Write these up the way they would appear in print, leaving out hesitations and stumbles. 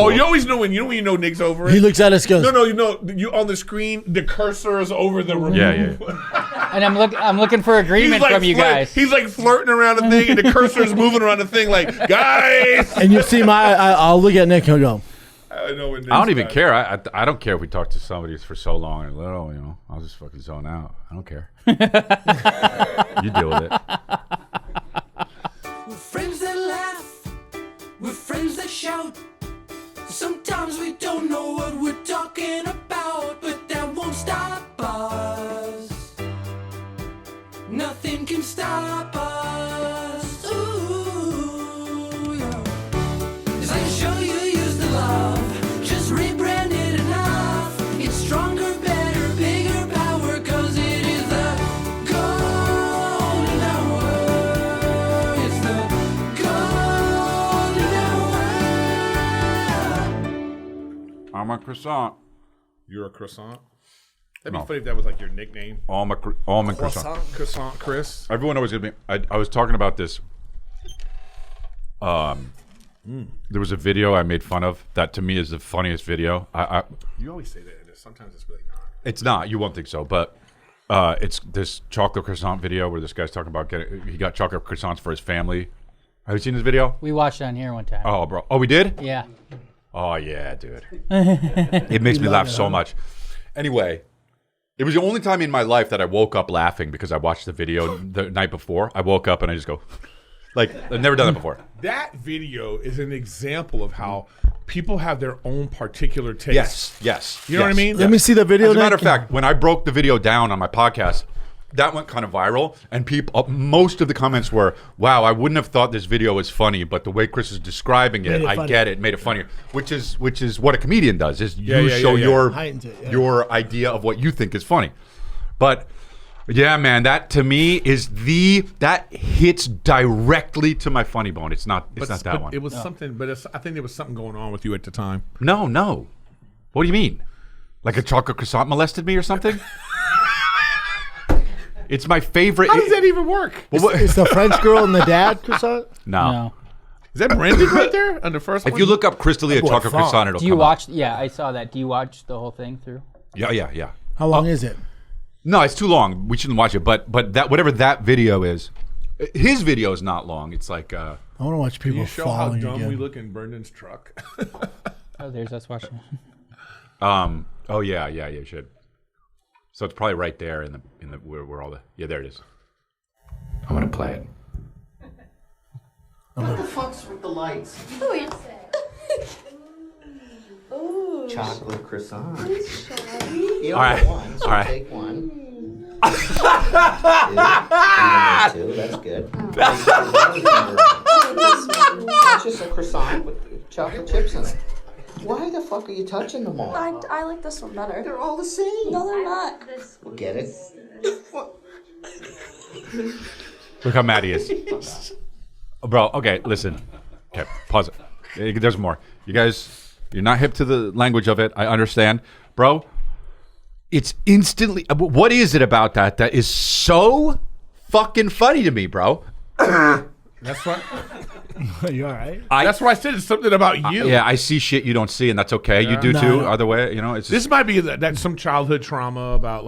Oh, you always know when you know Nick's over it. He looks at us, goes, No, you know, you on the screen, the cursor is over the room. Yeah. And I'm looking for agreement from you guys. He's like flirting around the thing, and the cursor is moving around the thing, like, guys. and you see I'll look at Nick and he'll go. I don't even care. I don't care if we talk to somebody for so long and little, I'll just fucking zone out. I don't care. You deal with it. We're friends that laugh. We're friends that shout. Sometimes we don't know what we're talking about, but that won't stop us. Nothing can stop us. Ooh, yeah. 'Cause I can show you use the love. Just rebrand it enough. It's stronger, better, bigger power, 'cause it is the golden hour. It's the golden hour. I'm a croissant. You're a croissant? That'd be funny if that was like your nickname. Almond croissant. Croissant Chris. Everyone always going to be. I was talking about this. There was a video I made fun of that to me is the funniest video. You always say that, and sometimes it's really not. It's not. You won't think so, but it's this chocolate croissant video where this guy's talking about he got chocolate croissants for his family. Have you seen this video? We watched it on here one time. Oh, bro. Oh, we did? Yeah. Oh, yeah, dude. It makes me laugh so much. Anyway, it was the only time in my life that I woke up laughing because I watched the video the night before. I woke up and I just go, like, I've never done that before. That video is an example of how people have their own particular taste. Yes. You know what I mean? Let me see the video. As a matter of fact, when I broke the video down on my podcast, that went kind of viral, and most of the comments were, "Wow, I wouldn't have thought this video was funny, but the way Chris is describing it, I get it, made it funnier." Which is what a comedian does: is you show your idea of what you think is funny. But yeah, man, that to me is that hits directly to my funny bone. It's not that one. It was something, but I think there was something going on with you at the time. No. What do you mean? Like a chocolate croissant molested me or something? It's my favorite. How does that even work? Is the French girl and the dad croissant? No. Is that branded right there on the first one? If you look up Chris D'Elia chocolate croissant, it'll Do you come watch? up. Yeah, I saw that. Do you watch the whole thing through? Yeah. How long is it? No, it's too long. We shouldn't watch it. But that whatever that video is, his video is not long. It's like I want to watch people Can you show how falling dumb again. we look in Brendan's truck? Oh, there's us watching. Oh yeah, you should. So it's probably right there in the where all the there it is. I'm gonna play it. What the fuck's with the lights? Ooh. Chocolate croissant. You All right. One, so All right. take one. Two. That's good. It's just a croissant with chocolate chips in it. Why the fuck are you touching them all? I like this one better. They're all the same. No, they're not. Well, get it? Look how mad he is. Bro, okay, listen. Okay, pause it. There's more. You guys, you're not hip to the language of it. I understand. Bro, it's instantly... What is it about that is so fucking funny to me, bro? That's right. You all right? That's why I said it's something about you. Yeah, I see shit you don't see, and that's okay. You do too. Either way, it's just, This might be that's some childhood trauma about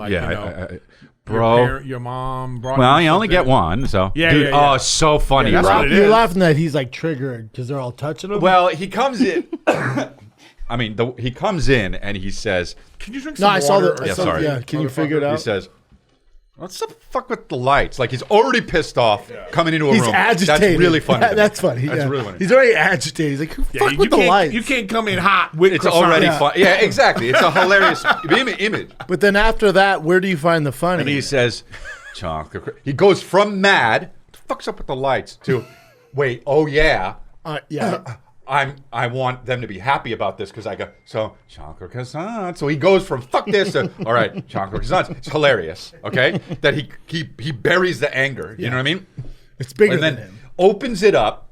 bro. Your mom brought. Well, you only get one, so Yeah. Oh, it's so funny. Yeah, that's bro. what it You're is. laughing that he's like triggered because they're all touching him. Well, he comes in. I mean, he comes in and he says, "Can you drink no, some I saw water?" the. Yeah, sorry. Yeah, can you figure it out? he says, "What's the fuck with the lights?" Like he's already pissed off coming into a He's room. agitated. That's really funny. to me. That's funny. That's yeah. really funny. He's already agitated. He's like, fuck with the lights. You can't come in hot with It's croissant. already Yeah. fun. Yeah, exactly. It's a hilarious image. But then after that, where do you find the funny? And he says, chocolate. He goes from mad, what the fuck's up with the lights, to, wait, oh yeah. Yeah. I want them to be happy about this because I go, so chocolate croissant. So he goes from fuck this to, all right, chocolate croissants. It's hilarious, okay? That he buries the anger. You know what I mean? It's bigger And than then him. opens it up.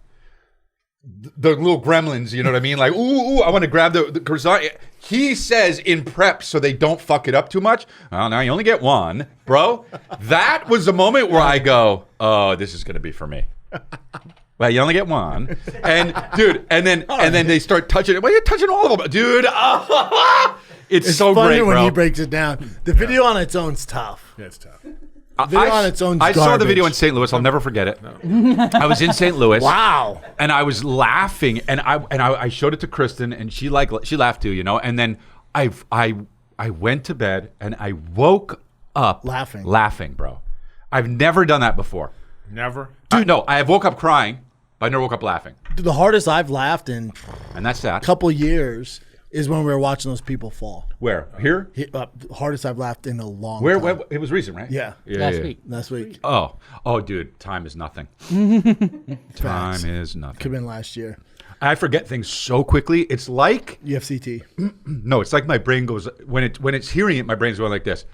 The little gremlins, you know what I mean? Like, ooh, I want to grab the croissant. He says in prep so they don't fuck it up too much. Oh, now you only get one. Bro, that was the moment where I go, oh, this is going to be for me. Well, you only get one. And dude, and then they start touching it. Well, you're touching all of them, dude. It's so funny great, when bro. he breaks it down. The video on its own's tough. Yeah, it's tough. Video on its own's I saw the garbage. video in St. Louis. I'll never forget it. I was in St. Louis. Wow. And I was laughing, and I showed it to Kristen, and she laughed too, you know. And then I went to bed, and I woke up laughing, bro. I've never done that before. Never? Dude, no. I have woke up crying, but I never woke up laughing. The hardest I've laughed in And that's that. a couple years is when we were watching those people fall. Where? Here? Hardest I've laughed in a long Where? time. It was recent, right? Yeah. Last week. Oh, dude, time is nothing. Time is nothing. Could have been last year. I forget things so quickly. It's like UFCT. no, it's like my brain goes when it's hearing it. My brain's going like this.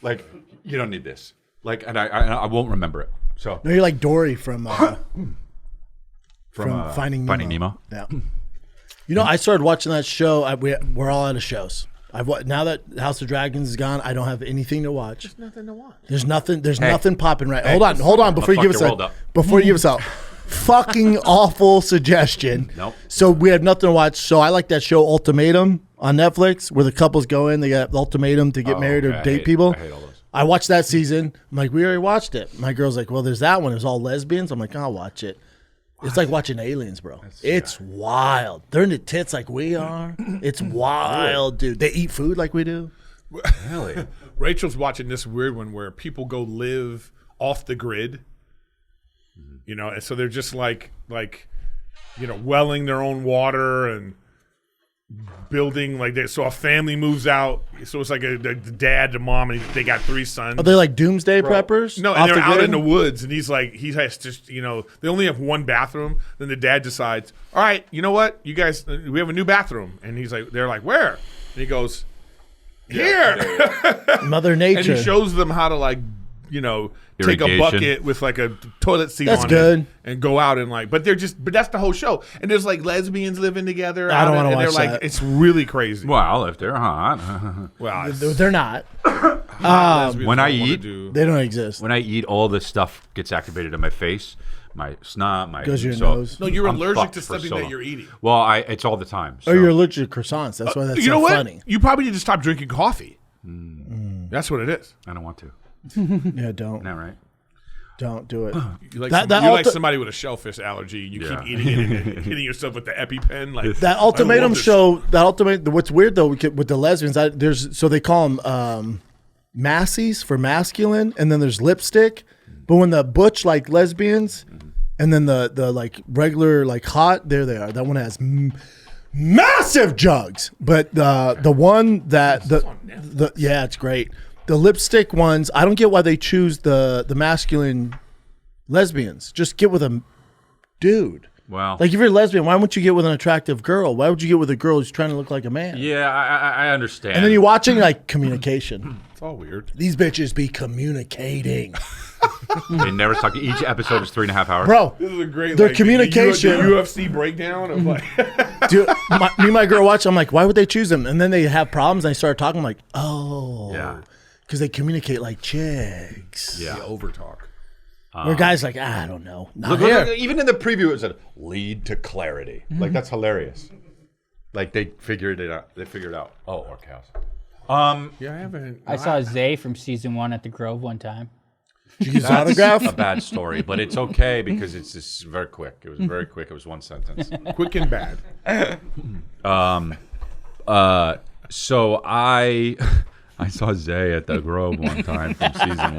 Like you don't need this. Like, and I won't remember it. So No, you're like Dory from Finding Nemo. Yeah. You know, I started watching that show. We're all out of shows. Now that House of Dragons is gone, I don't have anything to watch. There's nothing to watch. There's nothing popping right. Hold on. Before you give us a fucking awful suggestion. Nope. So we have nothing to watch. So I like that show Ultimatum on Netflix, where the couples go in, they got the ultimatum to get married or date people. I hate all those. I watched that season. I'm like, we already watched it. My girl's like, well, there's that one. It was all lesbians. I'm like, I'll watch it. It's like watching Aliens, bro. It's wild. They're into tits like we are. It's wild, dude. They eat food like we do. Really? Rachel's watching this weird one where people go live off the grid. You know, and so they're just like welling their own water and building so a family moves out. So it's like the dad, the mom, and they got 3 sons. Are they like doomsday preppers? No, and they're out in the woods, and he's like, he has to, they only have one bathroom. Then the dad decides, all right, you know what, you guys, we have a new bathroom, and they're like, where? And he goes, here. Mother Nature. And he shows them how to take a Irrigation. bucket with like a toilet seat That's on good. it and go out and but that's the whole show. And there's like lesbians living together. I don't want to watch they're that. It's really crazy. Well, if they're hot. Well, They're not. lesbians when I don't wanna eat- do- They don't exist. When I eat, all this stuff gets activated in my face, my snot, my Goes to your nose. no, you're I'm allergic fucked to for something so that long. you're eating. Well, it's all the time. So. Or you're allergic to croissants. That's why that's You so know what? funny. You probably need to stop drinking coffee. That's what it is. I don't want to. Yeah, don't. Isn't that right? Don't do it. You're like, That- you're like ulti- somebody with a shellfish allergy. You Yeah. keep eating it and hitting yourself with the EpiPen. Like That I ultimatum love this. show. What's weird though with the lesbians, so they call them massies for masculine, and then there's lipstick. But when the butch like lesbians, and then the like regular like hot, there they are. That one has massive jugs. But the one that yeah, it's great. The lipstick ones, I don't get why they choose the masculine lesbians. Just get with a dude. Well, Like if you're a lesbian, why wouldn't you get with an attractive girl? Why would you get with a girl who's trying to look like a man? yeah, I understand. And then you're watching like communication. It's all weird. These bitches be communicating. They never talk. Each episode is 3.5 hours. Bro, This is a great Their communication- the UFC breakdown of like dude, me and my girl watch, I'm like, why would they choose them? And then they have problems and I start talking, I'm like, oh. Yeah. Because they communicate like chicks. Yeah. overtalk. Where guys like, I don't know. Not Look, here. look, even in the preview, it said lead to clarity. Like that's hilarious. Like they figured it out. They figured out. Oh, or cows. Yeah, I haven't. I saw Zay from season 1 at the Grove one time. Did you get his autograph? A bad story, but it's okay because it's just very quick. It was very quick. It was one sentence. Quick and bad. So I saw Zay at the Grove one time from season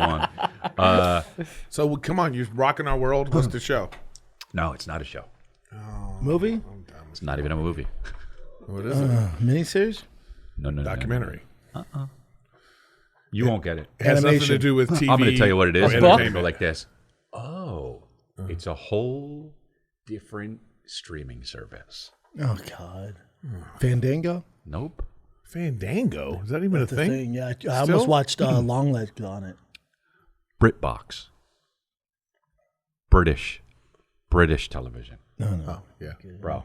1. So come on, you're rocking our world. What's the show? No, it's not a show. Movie? It's not even a movie. What is it? Miniseries? No. Documentary. You won't get it. It has nothing Animation. to do with TV. I'm going to tell you what it is. or And you're going to entertainment. go like this. Oh, it's a whole different streaming service. Oh, God. Fandango? Nope. Fandango. Is that even a The thing? thing, yeah. I almost watched Longlegs on it. BritBox. British television. No. Yeah, Bro.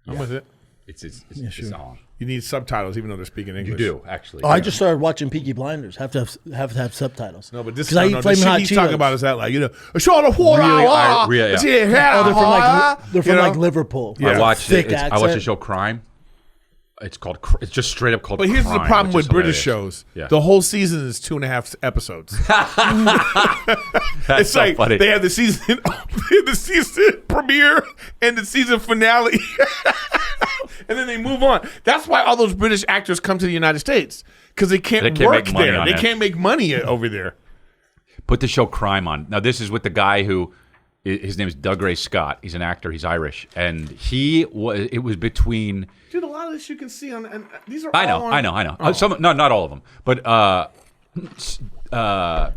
I'm with it. It's sure. on. You need subtitles, even though they're speaking English. You do actually. Oh, I just started watching Peaky Blinders. Have to have subtitles. No, but this 'Cause I eat the Flamin' shit Hot he's talking Cheetos. about is that like a shot of water. Really, Oh, They're from like Liverpool. Yeah. I watched Thick it. I watched accent. the show Crime. It's called. It's just straight up called. But here's the Crime, problem which with is British hilarious. shows. Yeah. The whole season is 2.5 episodes. That's It's so like funny. they have the season, the season premiere and the season finale, and then they move on. That's why all those British actors come to the United States because they can't work make money there. on They it. can't make money over there. Put the show Crime on. Now this is with the guy who, his name is Doug Ray Scott. He's an actor. He's Irish, and it was between. Dude, a lot of this you can see on, and these are. I know. Oh. Some, not all of them, but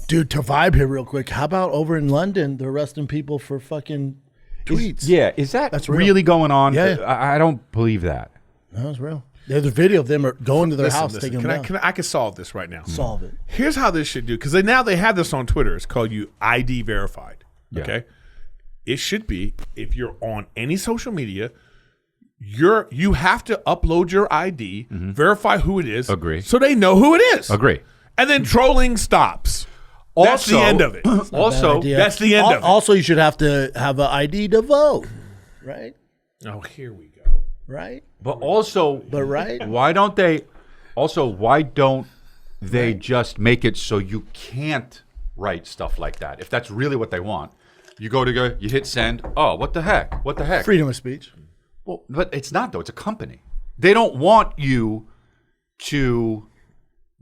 Dude, to vibe here real quick. How about over in London, they're arresting people for fucking tweets? is that That's real. really going on? Yeah. I don't believe that. No, it's real. There's a video of them going to their house taking them down. I can solve this right now. Solve it. Here's how this should do, because now they have this on Twitter. It's called you ID verified. Yeah. Okay, it should be if you're on any social media, you have to upload your ID, verify who it is, Agree. so they know who it is. Agree. And then trolling stops. That's the end of it. Also, idea. That's the end of it. Also, you should have to have an ID to vote, right? Oh, here we go. Right? but also, right? why don't they? Also, why don't they just make it so you can't write stuff like that? If that's really what they want, you you hit send. Oh, what the heck? What the heck? Freedom of speech. Well, but it's not though. It's a company. They don't want you to.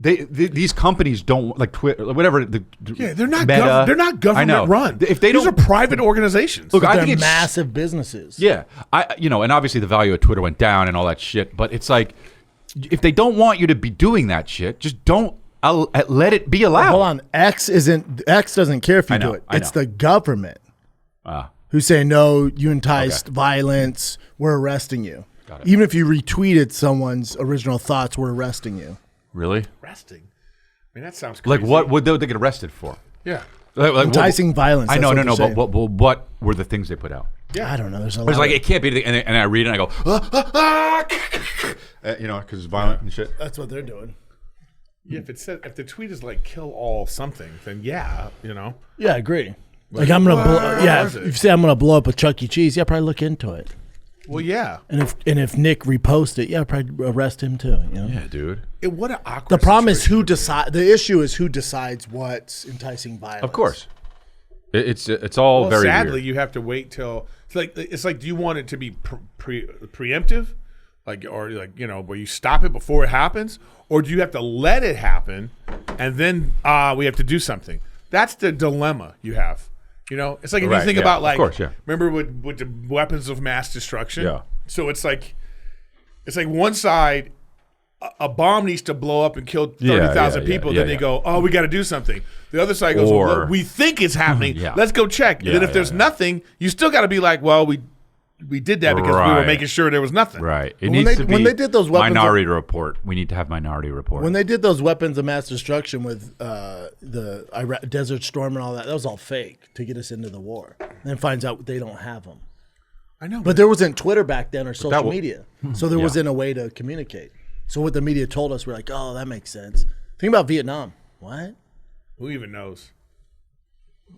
These companies don't like Twitter, whatever. They're not. Meta, They're not government I know. run. If they These don't, are private organizations. look, I They're think it's massive businesses. Yeah, and obviously the value of Twitter went down and all that shit. But it's like, if they don't want you to be doing that shit, just don't let it be allowed. Hold on. X doesn't care if you I know, do it. I It's know. the government who's saying, no, you enticed violence. We're arresting you. Got it. Even if you retweeted someone's original thoughts, we're arresting you. Really? Arresting. I mean, that sounds crazy. Like what would they get arrested for? Yeah. Like, Enticing violence. I that's know, what no, they're saying. but what were the things they put out? I don't know. There's a lot. It's like of- it can't be, and I read it and I go, because it's violent and shit. That's what they're doing. Yeah, if the tweet is like kill all something, then yeah, Yeah, I agree. Like I'm gonna blow, is if it? you say I'm gonna blow up a Chuck E. Cheese, yeah, probably look into it. Well, yeah. And if Nick repost it, yeah, probably arrest him too. You know? Yeah, dude. What an awkward. The problem is situation. who decide. The issue is who decides what's enticing violence. Of course, it's all Well, very sadly, weird. you have to wait till it's like. Do you want it to be preemptive, where you stop it before it happens, or do you have to let it happen and then we have to do something? That's the dilemma you have. It's like if Right, you think yeah, about of like, course, yeah. remember with the weapons of mass destruction? Yeah. So it's like one side, a bomb needs to blow up and kill 30,000 yeah, people. yeah, Then they yeah. go, oh, we got to do something. The other side goes, Or- well, look, we think it's happening. Yeah. Let's go check. Yeah, and then if yeah, there's yeah. nothing, you still got to be like, well, we did that because we were Right. making sure there was nothing. Right. It When needs they- to be when they did those weapons of- Minority Report. We need to have Minority Report. When they did those weapons of mass destruction with the Desert Storm and all that, that was all fake to get us into the war. And then finds out they don't have them. I know. But there wasn't Twitter back then or social wa- media, so there wasn't a way to communicate. So what the media told us, we're like, oh, that makes sense. Think about Vietnam. What? Who even knows?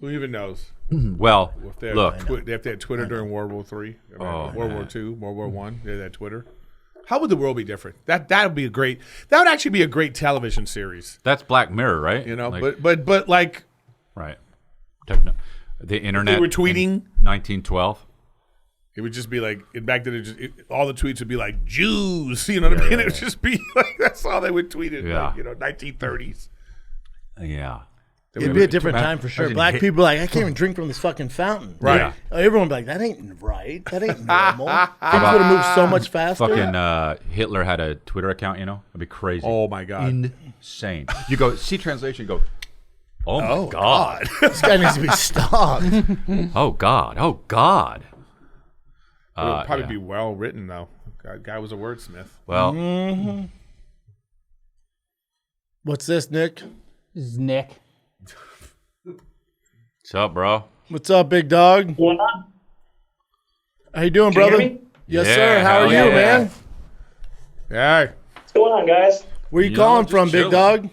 Who even knows? well, If they had look, if they had Twitter during World War III, Oh, World War II, World War I, they had Twitter. How would the world be different? That would be that would actually be a great television series. that's Black Mirror, right? Like, But like right. The internet. they were tweeting. in 1912. It would just be like back then. All the tweets would be like Jews. You know what I mean? It would just be like that's all they would tweet in Yeah. 1930s. Yeah. It'd be a different time for sure. Imagine Black hit- people are like, I can't even drink from this fucking fountain. Right. Yeah. Everyone would be like, that ain't right. That ain't normal. Things would have moved so much faster. Fucking Hitler had a Twitter account, That'd be crazy. Oh my god. Insane. You go, see translation, you go, oh my God. This guy needs to be stopped. Oh God. Oh God. It would probably yeah. be well written though. Guy was a wordsmith. Well, What's this, Nick? This is Nick. what's up, bro? What's up, big dog? How you doing, brother? Yes, Yeah, sir. How are hell you, yeah. man? Yeah. What's going on, guys? Where you calling just from, big chilling. dog?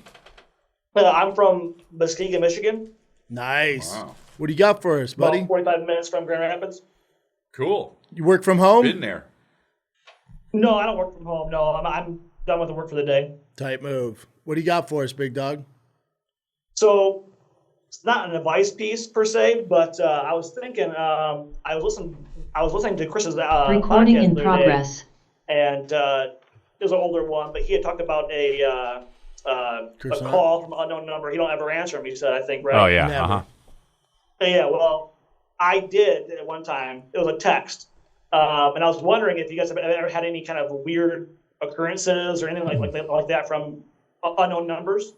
I'm from Muskegon, Michigan. Nice. Wow. What do you got for us, buddy? About 45 minutes from Grand Rapids. Cool. You work from home? Been there. No, I don't work from home. No, I'm done with the work for the day. Tight move. What do you got for us, big dog? So it's not an advice piece per se, but I was thinking. I was listening to Chris's Recording podcast in the other progress. day, and it was an older one, but he had talked about a call from an unknown number. He don't ever answer him. He said, I think, right? Oh yeah. Never. Uh-huh. Yeah. Well, I did at one time. It was a text, and I was wondering if you guys have ever had any kind of weird occurrences or anything like that from unknown numbers.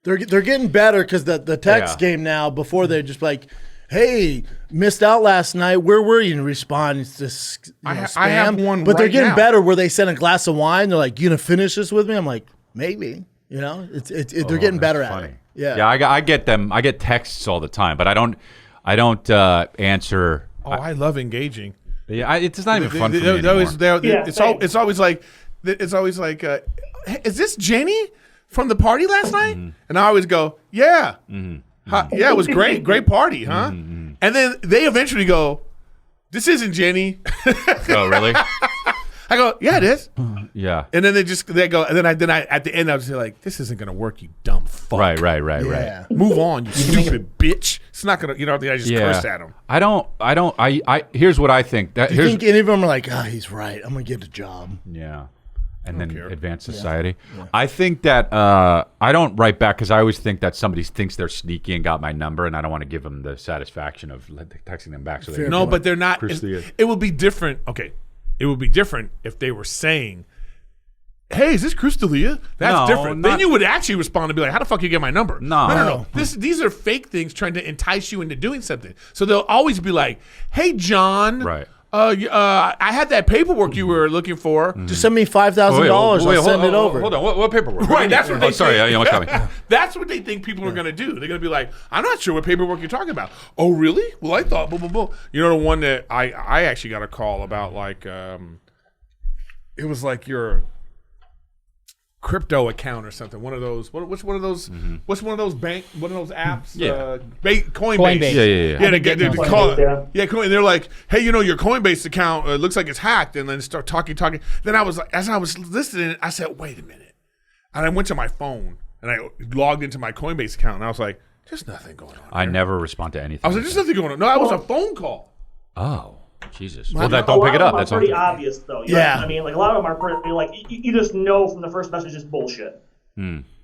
They're getting better because the text game now, before they're just like, hey, missed out last night. Where were you? And respond. It's just spam. I have one but they're right getting now. better where they send a glass of wine. They're like, you gonna finish this with me? I'm like, maybe. You know, they're getting better at it. Yeah. Yeah, I get them. I get texts all the time, but I don't answer. Oh, I love engaging. Yeah, it's not even fun for me anymore. It's always like, hey, is this Jenny from the party last night? And I always go, yeah. Yeah, it was great. Great party, huh? And then they eventually go, this isn't Jenny. Oh, really? I go, yeah, it is. Yeah. And then they go, and then I at the end I was like, this isn't gonna work, you dumb fuck. Right. Yeah. Move on, you stupid bitch. It's not gonna, I just curse at him. I here's what I think. Do you think any of them are like, he's right. I'm gonna get a job. Yeah. And then care. advanced society. Yeah. I think that I don't write back because I always think that somebody thinks they're sneaky and got my number, and I don't want to give them the satisfaction of texting them back. So they No, but they're not. Crucially- It would be different. Okay, it would be different if they were saying, "Hey, is this Crustalia?" That's No, different. Then you would actually respond and be like, "How the fuck you get my number?" No. These are fake things trying to entice you into doing something. So they'll always be like, "Hey, John, Right. I had that paperwork you were looking for. Just send me $5,000. I'll send it over. Hold on. What paperwork? Right, that's what they sorry, think. you almost got me. That's what they think people are going to do. They're going to be like, I'm not sure what paperwork you're talking about. Oh, really? Well, I thought, blah, blah, blah. You know, the one that I actually got a call about, like, it was like your crypto account or something. One of those, what's one of those, what's one of those apps? Yeah. Coinbase. Yeah. Yeah, they call it. Yeah. Yeah, Coin. They're like, hey, your Coinbase account looks like it's hacked, and then start talking. Then I was like, as I was listening, I said, wait a minute, and I went to my phone and I logged into my Coinbase account, and I was like, there's nothing going on. I never respond to anything. I was like, there's nothing going on. No, that was a phone call. Oh, Jesus. Well, don't pick it up. That's pretty all. obvious, though. You know what I mean, like a lot of them are pretty like you just know from the first message is bullshit.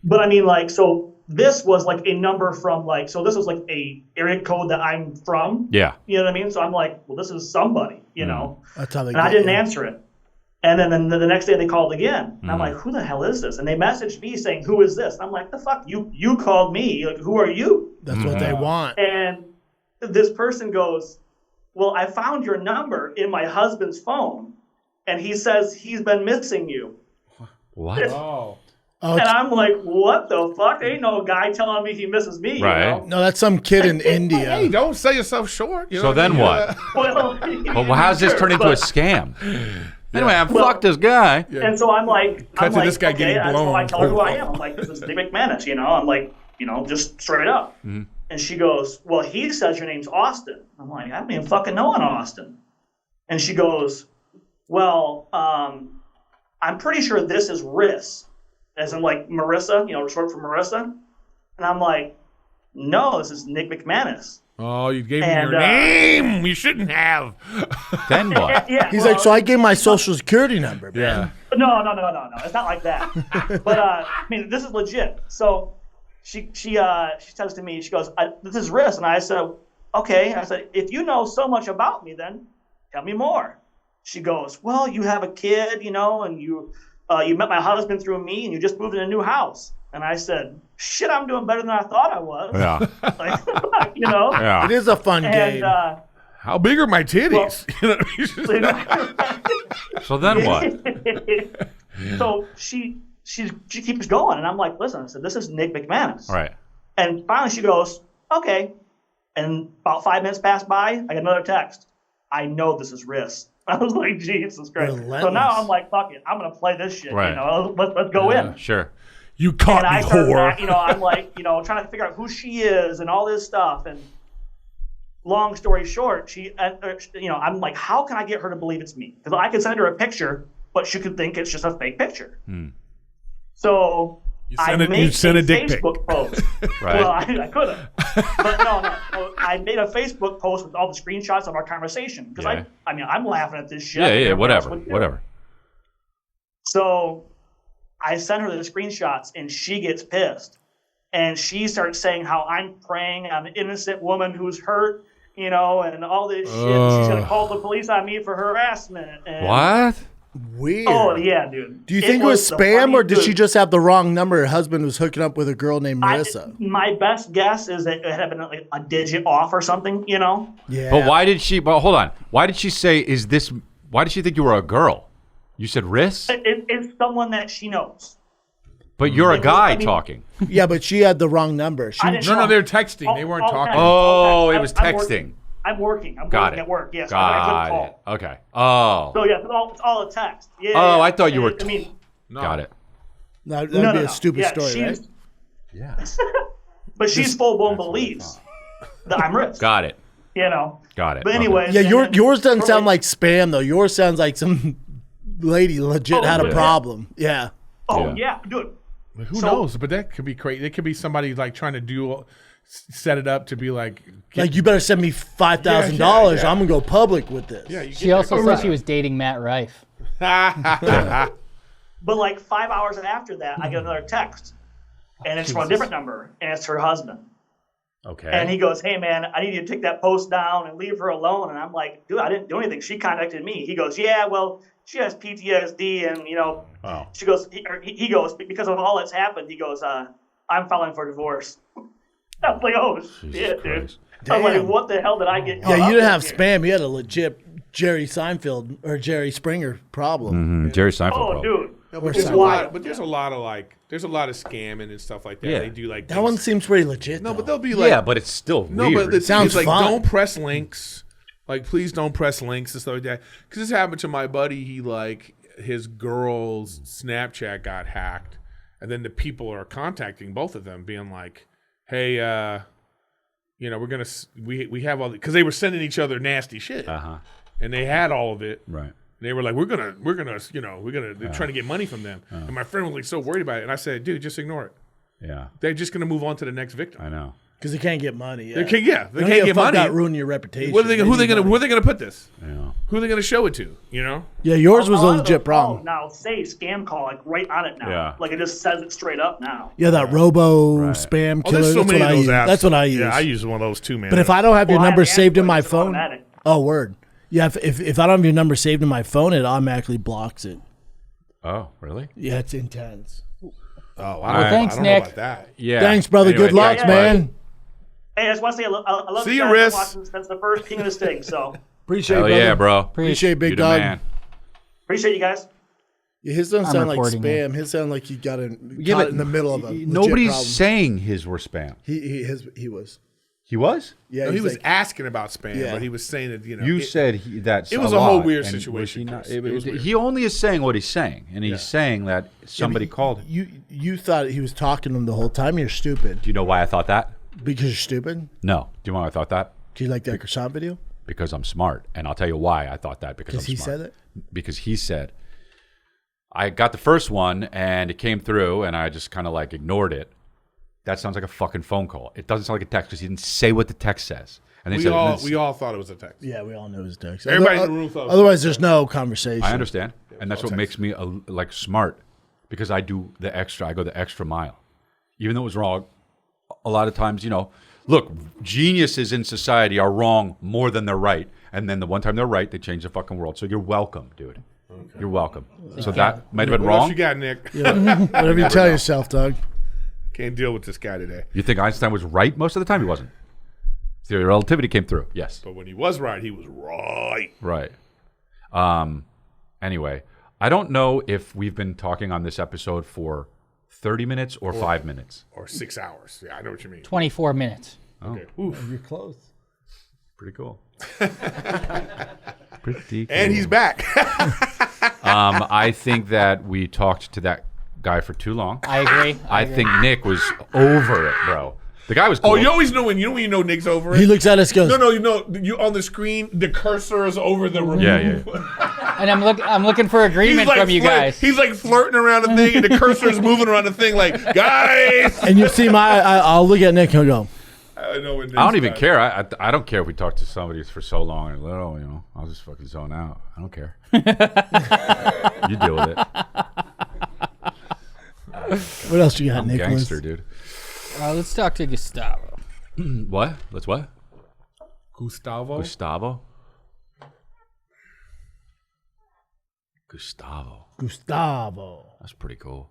But I mean, like, so this was like a number from like, so this was like a area code that I'm from. Yeah. You know what I mean? So I'm like, well, this is somebody, you know. That's how they And I get didn't you. answer it. And then the next day they called again. And I'm like, who the hell is this? And they messaged me saying, who is this? And I'm like, the fuck? You called me. Like, who are you? That's what they want. And this person goes, well, I found your number in my husband's phone. And he says he's been missing you. What? Oh, And I'm like, what the fuck? Ain't no guy telling me he misses me. Right. You know? no, that's some kid in Hey, India. don't sell yourself short. You know So then I mean? what? Well, How's this turn into a scam? Anyway, fuck this guy. And so I'm like, Cut to this guy getting that's blown. how I tell her who I am. I'm like, this is Nick McManus, you know? I'm like, just straight up. And she goes, well, he says your name's Austin. I'm like, I don't even fucking know an Austin. And she goes, well, I'm pretty sure this is Riss, as in like Marissa, short for Marissa. And I'm like, no, this is Nick McManus. Oh, you gave me your name. You shouldn't have. Then what? Yeah, He's like, so I gave my social security number, man. Yeah. No. It's not like that. But I mean, this is legit. So she says to me, she goes, "This is Riss," and I said, "Okay." I said, "If you know so much about me, then tell me more." She goes, "Well, you have a kid, and you met my husband through me, and you just moved in a new house." And I said, "Shit, I'm doing better than I thought I was." Yeah. Like, Yeah. It is a fun game. And How big are my titties? So then what? So she keeps going, and I'm like, listen, I said, this is Nick McManus. Right. And finally she goes, okay. And about 5 minutes pass by, I get another text. I know this is Riss. I was like, Jesus Christ. So Relentless. now I'm like, fuck it. I'm going to play this shit. Right. You know, let's go in. Sure. You caught And me, I started, whore. you know, I'm like, you know, trying to figure out who she is and all this stuff. And long story short, you know, I'm like, how can I get her to believe it's me? Because I could send her a picture, but she could think it's just a fake picture. So I made a dick pic. Facebook post. Right. Well, I could have, but no. So I made a Facebook post with all the screenshots of our conversation because Yeah. I mean, I'm laughing at this shit. Yeah, Everybody else whatever. would too. Whatever. So I sent her the screenshots and she gets pissed. And she starts saying how I'm preying on an innocent woman who's hurt, you know, and all this shit. She's going to call the police on me for harassment. And, What? Weird. Oh, yeah, dude. Do you think it was the spam, or funniest- did she just have the wrong number? Her husband was hooking up with a girl named Marissa. My best guess is that it had been like a digit off or something, you know? Yeah. But why did she? But hold on. Why did she say? Is this? Why did she think you were a girl? You said Riss, It's someone that she knows. but you're a guy I mean- talking. Yeah, but she had the wrong number. She, I didn't No, know. they're texting. They weren't talking. Oh, it was I'm texting. working. I'm working. I'm Got working it. at work. Yes, I Got couldn't it. call. Okay. Oh, So yeah, it's all a text. Yeah. Oh, yeah. I thought you were I mean, got it. that'd no, be no, a stupid yeah, story, right? Yeah. But she's full blown believes that I'm rich. Got it. You know. Got it. But Okay. anyway. Yeah, yours doesn't sound like spam though. Yours sounds like some lady legit had a yeah. problem. Yeah. Oh yeah, dude. But who So- knows? But that could be crazy. It could be somebody like trying to set it up to be like, Like you better send me $5,000. Yeah. I'm gonna go public with this. yeah. You She also said she was dating Matt Rife. was. But like 5 hours after that, I get another text, and it's from a different number, and it's her husband. Okay. And he goes, "Hey man, I need you to take that post down and leave her alone." And I'm like, "Dude, I didn't do anything. She contacted me." He goes, "Yeah, well, she has PTSD, and you know." Oh. She goes, he goes, because of all that's happened. He goes, "I'm filing for divorce." I was like, "Oh shit, dude." Christ. I'm like, Damn. "What the hell did I get?" Yeah, caught you up didn't in have here?" spam. You had a legit Jerry Seinfeld or Jerry Springer problem. Jerry Seinfeld. Oh, problem. dude. But It's there's wild. but there's a lot of scamming and stuff like that. Yeah. They do like That one seems pretty legit. No, though. but they'll be like, Yeah, but it's still no, weird. but the thing Sounds is, like, fun. don't press links. Like, please don't press links and stuff like that. Because this happened to my buddy. He like his girl's Snapchat got hacked, and then the people are contacting both of them, being like, "Hey, you know, we're gonna we have all because they were sending each other nasty shit, and they had all of it, Right. And they were like, we're gonna, you know, they're trying to get money from them. And my friend was like so worried about it, and I said, dude, just ignore it. Yeah. They're just gonna move on to the next victim. I know. Because they can't get money. Yeah. They can't Don't get give a fuck money. That ruin your reputation. What are they? Who are they need gonna? money. Who are they gonna put this? Yeah. Who are they gonna show it to? You know? Yeah, yours was a lot of legit those problem. calls now say scam call like right on it now. Yeah. Like it just says it straight up now. Yeah, that robo spam Oh, killer. there's so That's many what I of those use. apps. That's what I use. Yeah, I use one of those too, man. But if I don't have your Well, I number have saved in Android, my so it's phone, automatic. oh word. Yeah, if I don't have your number saved in my phone, it automatically blocks it. Oh, really? Yeah, it's intense. Thanks, I don't Nick. know about that. Yeah. Thanks, brother. Anyway, Good luck, thanks, man. Hey, I just want to say I love See you you, guys. Riz. Watching since the first King of the Sting. So Appreciate Hell it, brother. yeah, bro. Appreciate it, big You the dog. man. appreciate you guys. Yeah, his doesn't I'm sound like recording spam. His sound like he got in, Yeah, caught but in the middle of a legit Nobody's problem. saying his were spam. He was. He was? Yeah, No, he he's was like, asking about spam, Yeah. but he was saying that, you know, You it- said that's it was a a whole lot, weird and was situation, he not- Chris. It was weird. He only is saying what he's saying, and he's saying that somebody called him. you thought he was talking to him the whole time. You're stupid Do you know why I thought that? because you're stupid. No. Do you know why I thought that? Do you like that croissant video? Because I'm smart, and I'll tell you why I thought that. Because I'm Because he smart. said it. Because he said, I got the first one and it came through and I just kind of like ignored it. That sounds like a fucking phone call. It doesn't sound like a text because he didn't say what the text says. And they we said, all thought it was a text. Yeah, we all know his text. Everybody in the room thought it was Otherwise, there's no conversation. I understand, and that's what all makes me like smart because I do the extra. I go the extra mile, even though it was wrong. A lot of times, you know, look, geniuses in society are wrong more than they're right, and then the one time they're right, they change the fucking world. So you're welcome, dude. Okay. You're welcome. So that might have been What else wrong. you got, Nick? Whatever you tell yourself, Doug. Can't deal with this guy today. You think Einstein was right most of the time? He wasn't. Theory of relativity came through. Yes. But when he was right, he was right. Right. Anyway, I don't know if we've been talking on this episode for 30 minutes or 5 minutes. Or 6 hours. Yeah, I know what you mean. 24 minutes. Okay. Oof. You're close. Pretty cool. Pretty cool. And he's back. I think that we talked to that guy for too long. I agree. I think Nick was over it, bro. The guy was cool. Oh, you always know when you know Nick's over it. He looks at us, goes, No, you on the screen, the cursor is over the remote. Yeah. And I'm looking for agreement from you guys. He's like flirting around the thing, and the cursor is moving around the thing, like, guys. and you see I'll look at Nick and he'll go, I know when Nick's I don't even back. care. I don't care if we talk to somebody for so long and little, you know. I'll just fucking zone out. I don't care. You deal with it. what else you got, I'm Nicholas? gangster, dude. Let's talk to Gustavo. What? Let's what? Gustavo. Gustavo. That's pretty cool.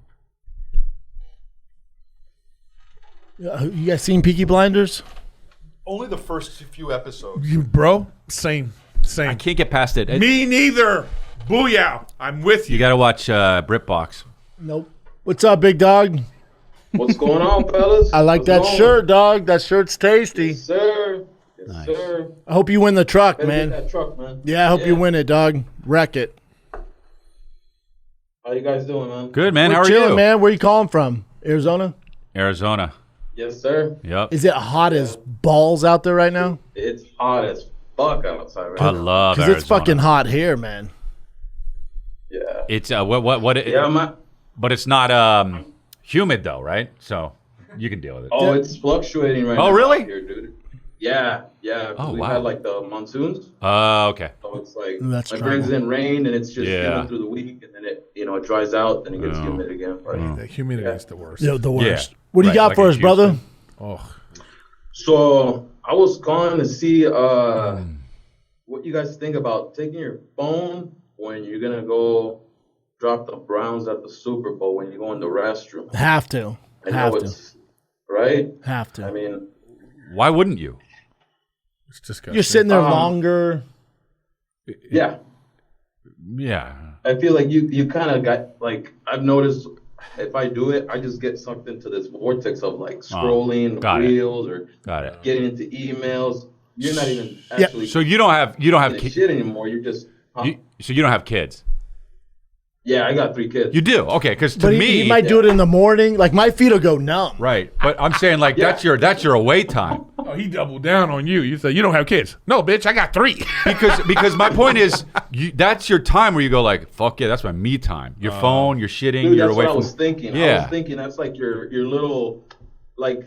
You guys seen Peaky Blinders? Only the first few episodes. You, bro, same. I can't get past it. Me neither. Booyah! I'm with you. You got to watch BritBox. Nope. What's up, big dog? What's going on, fellas? I like that shirt, dog. That shirt's tasty. Yes, sir. Yes, Nice. sir. I hope you win the truck, Better man. get that truck, man. Yeah, I hope you win it, dog. Wreck it. How you guys doing, man? Good, man. We're How are chilling, you? man. Where you calling from? Arizona? Arizona. Yes, sir. Yep. Is it hot as balls out there right now? It's hot as fuck outside right I now. love Because Arizona. it's fucking hot here, man. Yeah. It's what? Yeah, man. But it's not humid though, right? So you can deal with it. Oh, it's fluctuating right now. Oh, really? out here, dude. Yeah. Oh, We've wow. had like the monsoons. Okay. So it's like That's it brings trouble. in rain and it's just Yeah. humid through the week and then it it dries out and it gets humid again. But, The humidity is the worst. Yeah, the worst. Yeah. What do you Right, got like for in us, brother? Houston. Oh, So I was calling to see what you guys think about taking your phone when you're gonna go drop the Browns at the Super Bowl when you go in the restroom. Have to. I Have know to. it's right. Have to. I mean, Why wouldn't you? it's disgusting. You're sitting there longer. yeah, Yeah. I feel like you kind of got like I've noticed if I do it, I just get sucked into this vortex of like scrolling got it. reels or Got it. getting into emails. You're not even actually So you don't have doing kids. shit anymore. You're just So you don't have kids. yeah. I got 3 kids. You do. Okay, because to But me, he might do it in the morning. Like my feet will go numb. right. But I'm saying like that's your away time. Oh, he doubled down on you. You said you don't have kids. No, bitch, I got 3. Because my point is that's your time where you go like, fuck yeah, that's my me time. Your phone, you're shitting, Dude, you're that's away what from. I was thinking. I Yeah. was thinking that's like your little, like,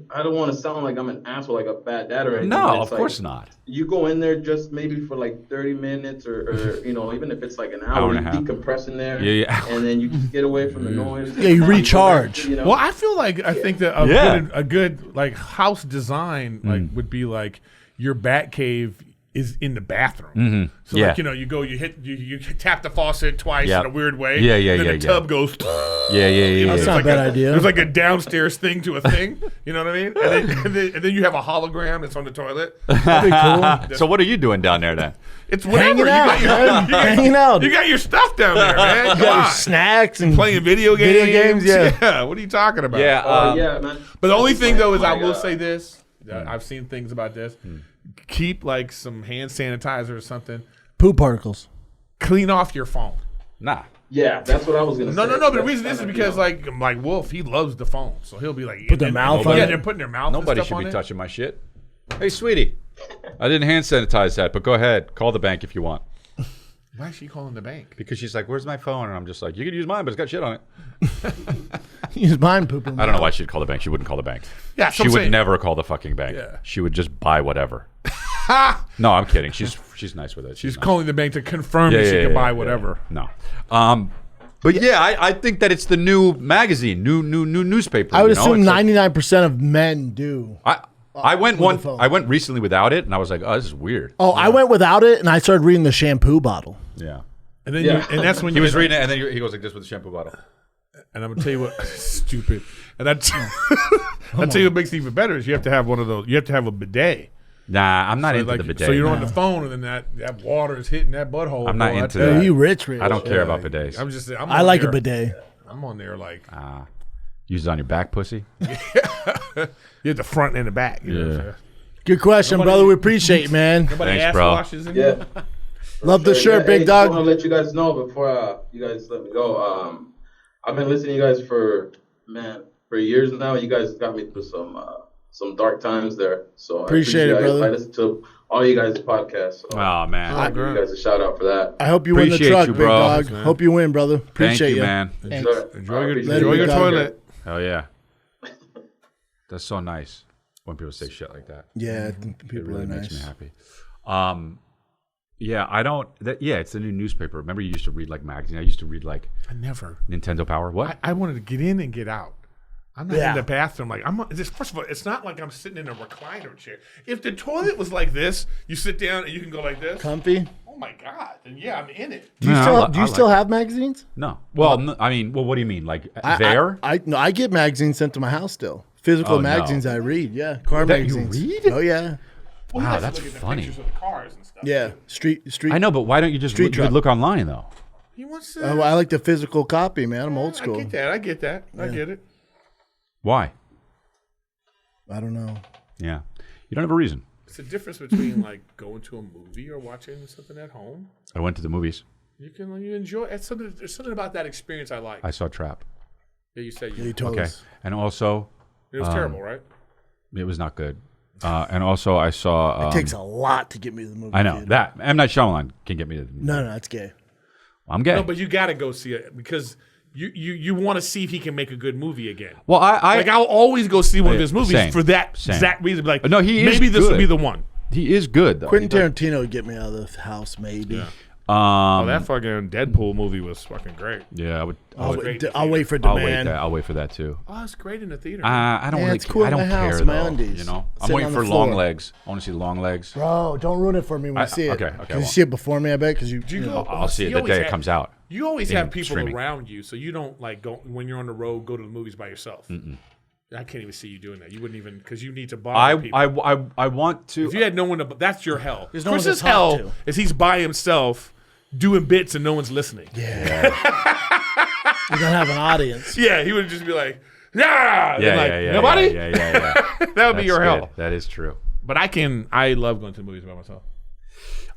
I don't want to sound like I'm an asshole, like a bad dad or anything. but No, it's of course like, not. You go in there just maybe for like 30 minutes or even if it's like an hour, Hour you and a half. decompress in there. Yeah. And then you just get away from the noise. Yeah, you go back to, recharge. you know, Well, I feel like I think that a good like house design like would be like your bat cave is in the bathroom. So Yeah. like you go you tap the faucet twice Yeah. in a weird way. Yeah, yeah, then yeah, the yeah. tub goes. Yeah. There's That's not a like bad idea. There's like a downstairs thing to a thing. You know what I mean? And then you have a hologram that's on the toilet. That'd be cool. So what are you doing down there then? It's whatever. Hanging out, man. Hanging out. You got your stuff down there, man. You Come got your on. snacks and Playing video games. Video games, yeah. What are you talking about? yeah, man. But the only thing though is I my, will say this. I've seen things about this. Keep like some hand sanitizer or something. poop particles. Clean off your phone. Nah. Yeah, that's what I was gonna say. No. But the That's reason is kinda, because you know, like Wolf, he loves the phone, so he'll be like Put their mouth on Yeah, it. they're putting their mouth. Nobody and stuff should be on it. touching my shit. Hey, sweetie, I didn't hand sanitize that, but go ahead, call the bank if you want. Why is she calling the bank? Because she's like, "Where's my phone?" And I'm just like, "You can use mine, but it's got shit on it." Use mine pooping. I don't know why she'd call the bank. She wouldn't call the bank. Yeah, so she I'm would saying- never call the fucking bank. Yeah. She would just buy whatever. No, I'm kidding. She's nice with it. She's nice. calling the bank to confirm that she can buy whatever. No. But yeah, I think that it's the new magazine, new newspaper. I would you know? assume It's like- 99% of men do. I went with the phone. I went recently without it, and I was like, "Oh, this is weird." Oh, I went without it and I started reading the shampoo bottle. Yeah. And then Yeah. and that's when He you was reading it, and then he goes like this with the shampoo bottle. And I'm gonna tell you what, stupid. And that's I'll tell you what makes it even better is you have to have one of those. You have to have a bidet. Nah, I'm not So, into like, the bidet. So you're on the phone, and then that water is hitting that butthole. I'm not boy, I into tell that. You rich. I don't care about bidets. I'm just. I'm I on like there, a bidet. I'm on there like Use it on your back, pussy. you have the front and the back. You know what I'm saying? Good question, brother. We appreciate it, man. Nobody Thanks, ass bro. washes in Yeah. here? Love the shirt, Yeah, big hey, dog. I want to let you guys know before you guys let me go. I've been listening to you guys for years now. You guys got me through some dark times there. So Appreciate it, brother. I listen to all you guys' podcasts. So Oh man, I'll give you guys a shout out for that. I hope you win the Appreciate truck, you, big bro. dog. Thanks, man. Hope you win, brother. Appreciate thank you, you, man. Thanks. Sir, Enjoy your, appreciate enjoy it. your Later, toilet. Oh yeah, that's so nice when people say shit like that. Yeah, I think It people really are makes nice. me happy. Yeah, I don't. It's the new newspaper. Remember, you used to read like magazine. I used to read like I never. Nintendo Power. What? I wanted to get in and get out. I'm not Yeah. in the bathroom. Like first of all, it's not like I'm sitting in a recliner chair. If the toilet was like this, you sit down and you can go like this. Comfy. Oh my god! Then yeah, I'm in it. Do you No, still I do you like still it. have magazines? No. Well, what do you mean? Like there? I get magazines sent to my house still. Physical Oh, no. magazines I read. Yeah, car That you magazines. read? Oh yeah, Well, Wow, you guys that's look at the funny. pictures of the cars and stuff. yeah. Street. I know, but why don't you just Street truck. look online though? He wants to. I like the physical copy, man. I'm old school. I get that. I get that. I get it. Why? I don't know. Yeah, you don't have a reason. It's the difference between like going to a movie or watching something at home. I went to the movies. You enjoy. There's something about that experience I like. I saw Trap. Yeah, you said You you. told Okay, us. and also It was terrible, right? it was not good. And also I saw. It takes a lot to get me to the movie. I know theater. that M Night Shyamalan can get me to. No, it's gay. I'm gay. No, but you got to go see it because you want to see if he can make a good movie again. well, I Like I'll always go see one of his movies Same. for that Same. exact reason. Like No, he is maybe this will good. be the one. he is good though. Quentin He does- Tarantino would get me out of the house, maybe. Yeah. Oh, that fucking Deadpool movie was fucking great. Yeah, I would. I'll wait for I'll wait Demand. that. I'll wait for that too. Oh, it's great in the theater. I don't Yeah, really. it's cool I in don't my house, care in my though. undies, You know, I'm sitting waiting on for the Long floor. Legs. I want to see Long Legs. Bro, don't ruin it for me when I see it. okay, I Can you won't. see it before me? I bet because you. Do you you go- know. I'll see it You the always day it have- comes out. You always in have people streaming. around you, so you don't like go when you're on the road. Go to the movies by yourself. I can't even see you doing that. You wouldn't even because you need to bother people. I want to. If you had no one to, that's your hell. There's no one to Chris's talk hell to. is he's by himself doing bits and no one's listening. Yeah. You don't have an audience. Yeah, he would just be like, yeah, Yeah, and like, yeah. nobody. Yeah. That would be your hell. That is true. But I love going to the movies by myself.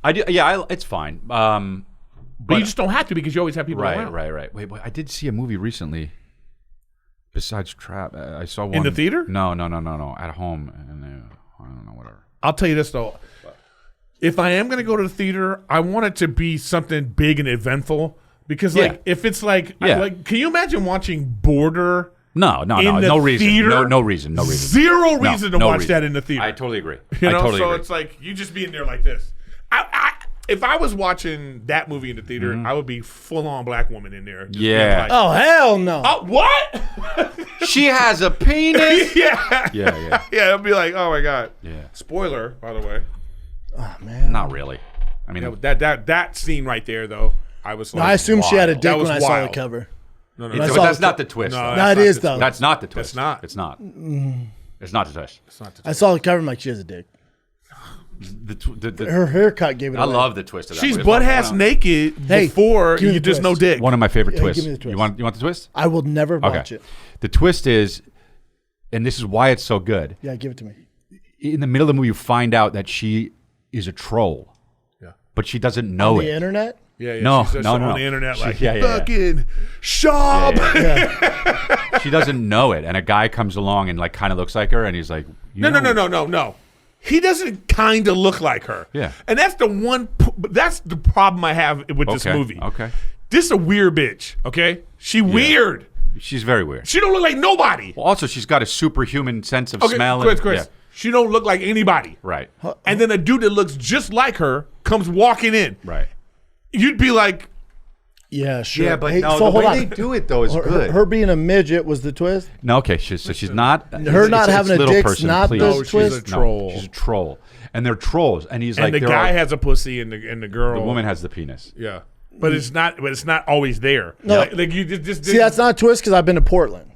I do. Yeah, it's fine. But you just don't have to because you always have people around. Right. Wait, I did see a movie recently. Besides Trap, I saw one In the theater? No. At home, and I don't know, whatever. I'll tell you this though. If I am going to go to the theater, I want it to be something big and eventful. Because like if it's like, can you imagine watching Border? No reason. Theater? No reason. Zero reason to no watch reason. that in the theater. I totally agree. You know, I totally so agree. it's like you just being there like this. If I was watching that movie in the theater, I would be full on black woman in there. Just being like, Oh hell no! what? She has a penis. Yeah. Yeah. Yeah, I'd be like, oh my god. Yeah. Spoiler, by the way. Oh man. Not really. I mean, That scene right there, though, I was like, No, I assumed she had a dick That was when I saw the wild. cover. No, I but saw that's the- not the twist. No, though. No, it not is the- though. That's not the twist. It's not. It's not. It's not the twist. It's not the I saw the cover. I'm like, she has a dick. Her haircut gave it I away. love the twist of that. She's movie. butt It's ass one of- naked Hey, before give me you the just no twist. dick. One of my favorite Yeah, give twists. me the twist. You want the twist? I will never Okay. watch it. The twist is, and this is why it's so good. Yeah, give it to me. In the middle of the movie, you find out that she is a troll. Yeah. But she doesn't know On it. the internet. Yeah, No, she's just no, on no. the internet She- like yeah. fucking Schaub. Yeah. She doesn't know it, and a guy comes along and like kind of looks like her, and he's like, No. He doesn't kind of look like her. Yeah. And that's that's the problem I have with this movie. Okay. This is a weird bitch, okay? She weird. She's very weird. She don't look like nobody. Well, also, she's got a superhuman sense of Okay, smell. Chris. Yeah, She don't look like anybody. right. And then a dude that looks just like her comes walking in. Right. You'd be like, Yeah, sure. Yeah, but Hey, no, so the hold way on. they do it though is good. Her being a midget was the twist. No, okay, she's not. Her not having a little dick's person, not please. the No, she's twist. a troll. She's a troll, and they're trolls. And he's like, and the they're guy all- has a pussy and the girl. the woman has the penis. Yeah. But it's not always there. No. Like you just See, that's not a twist because I've been to Portland.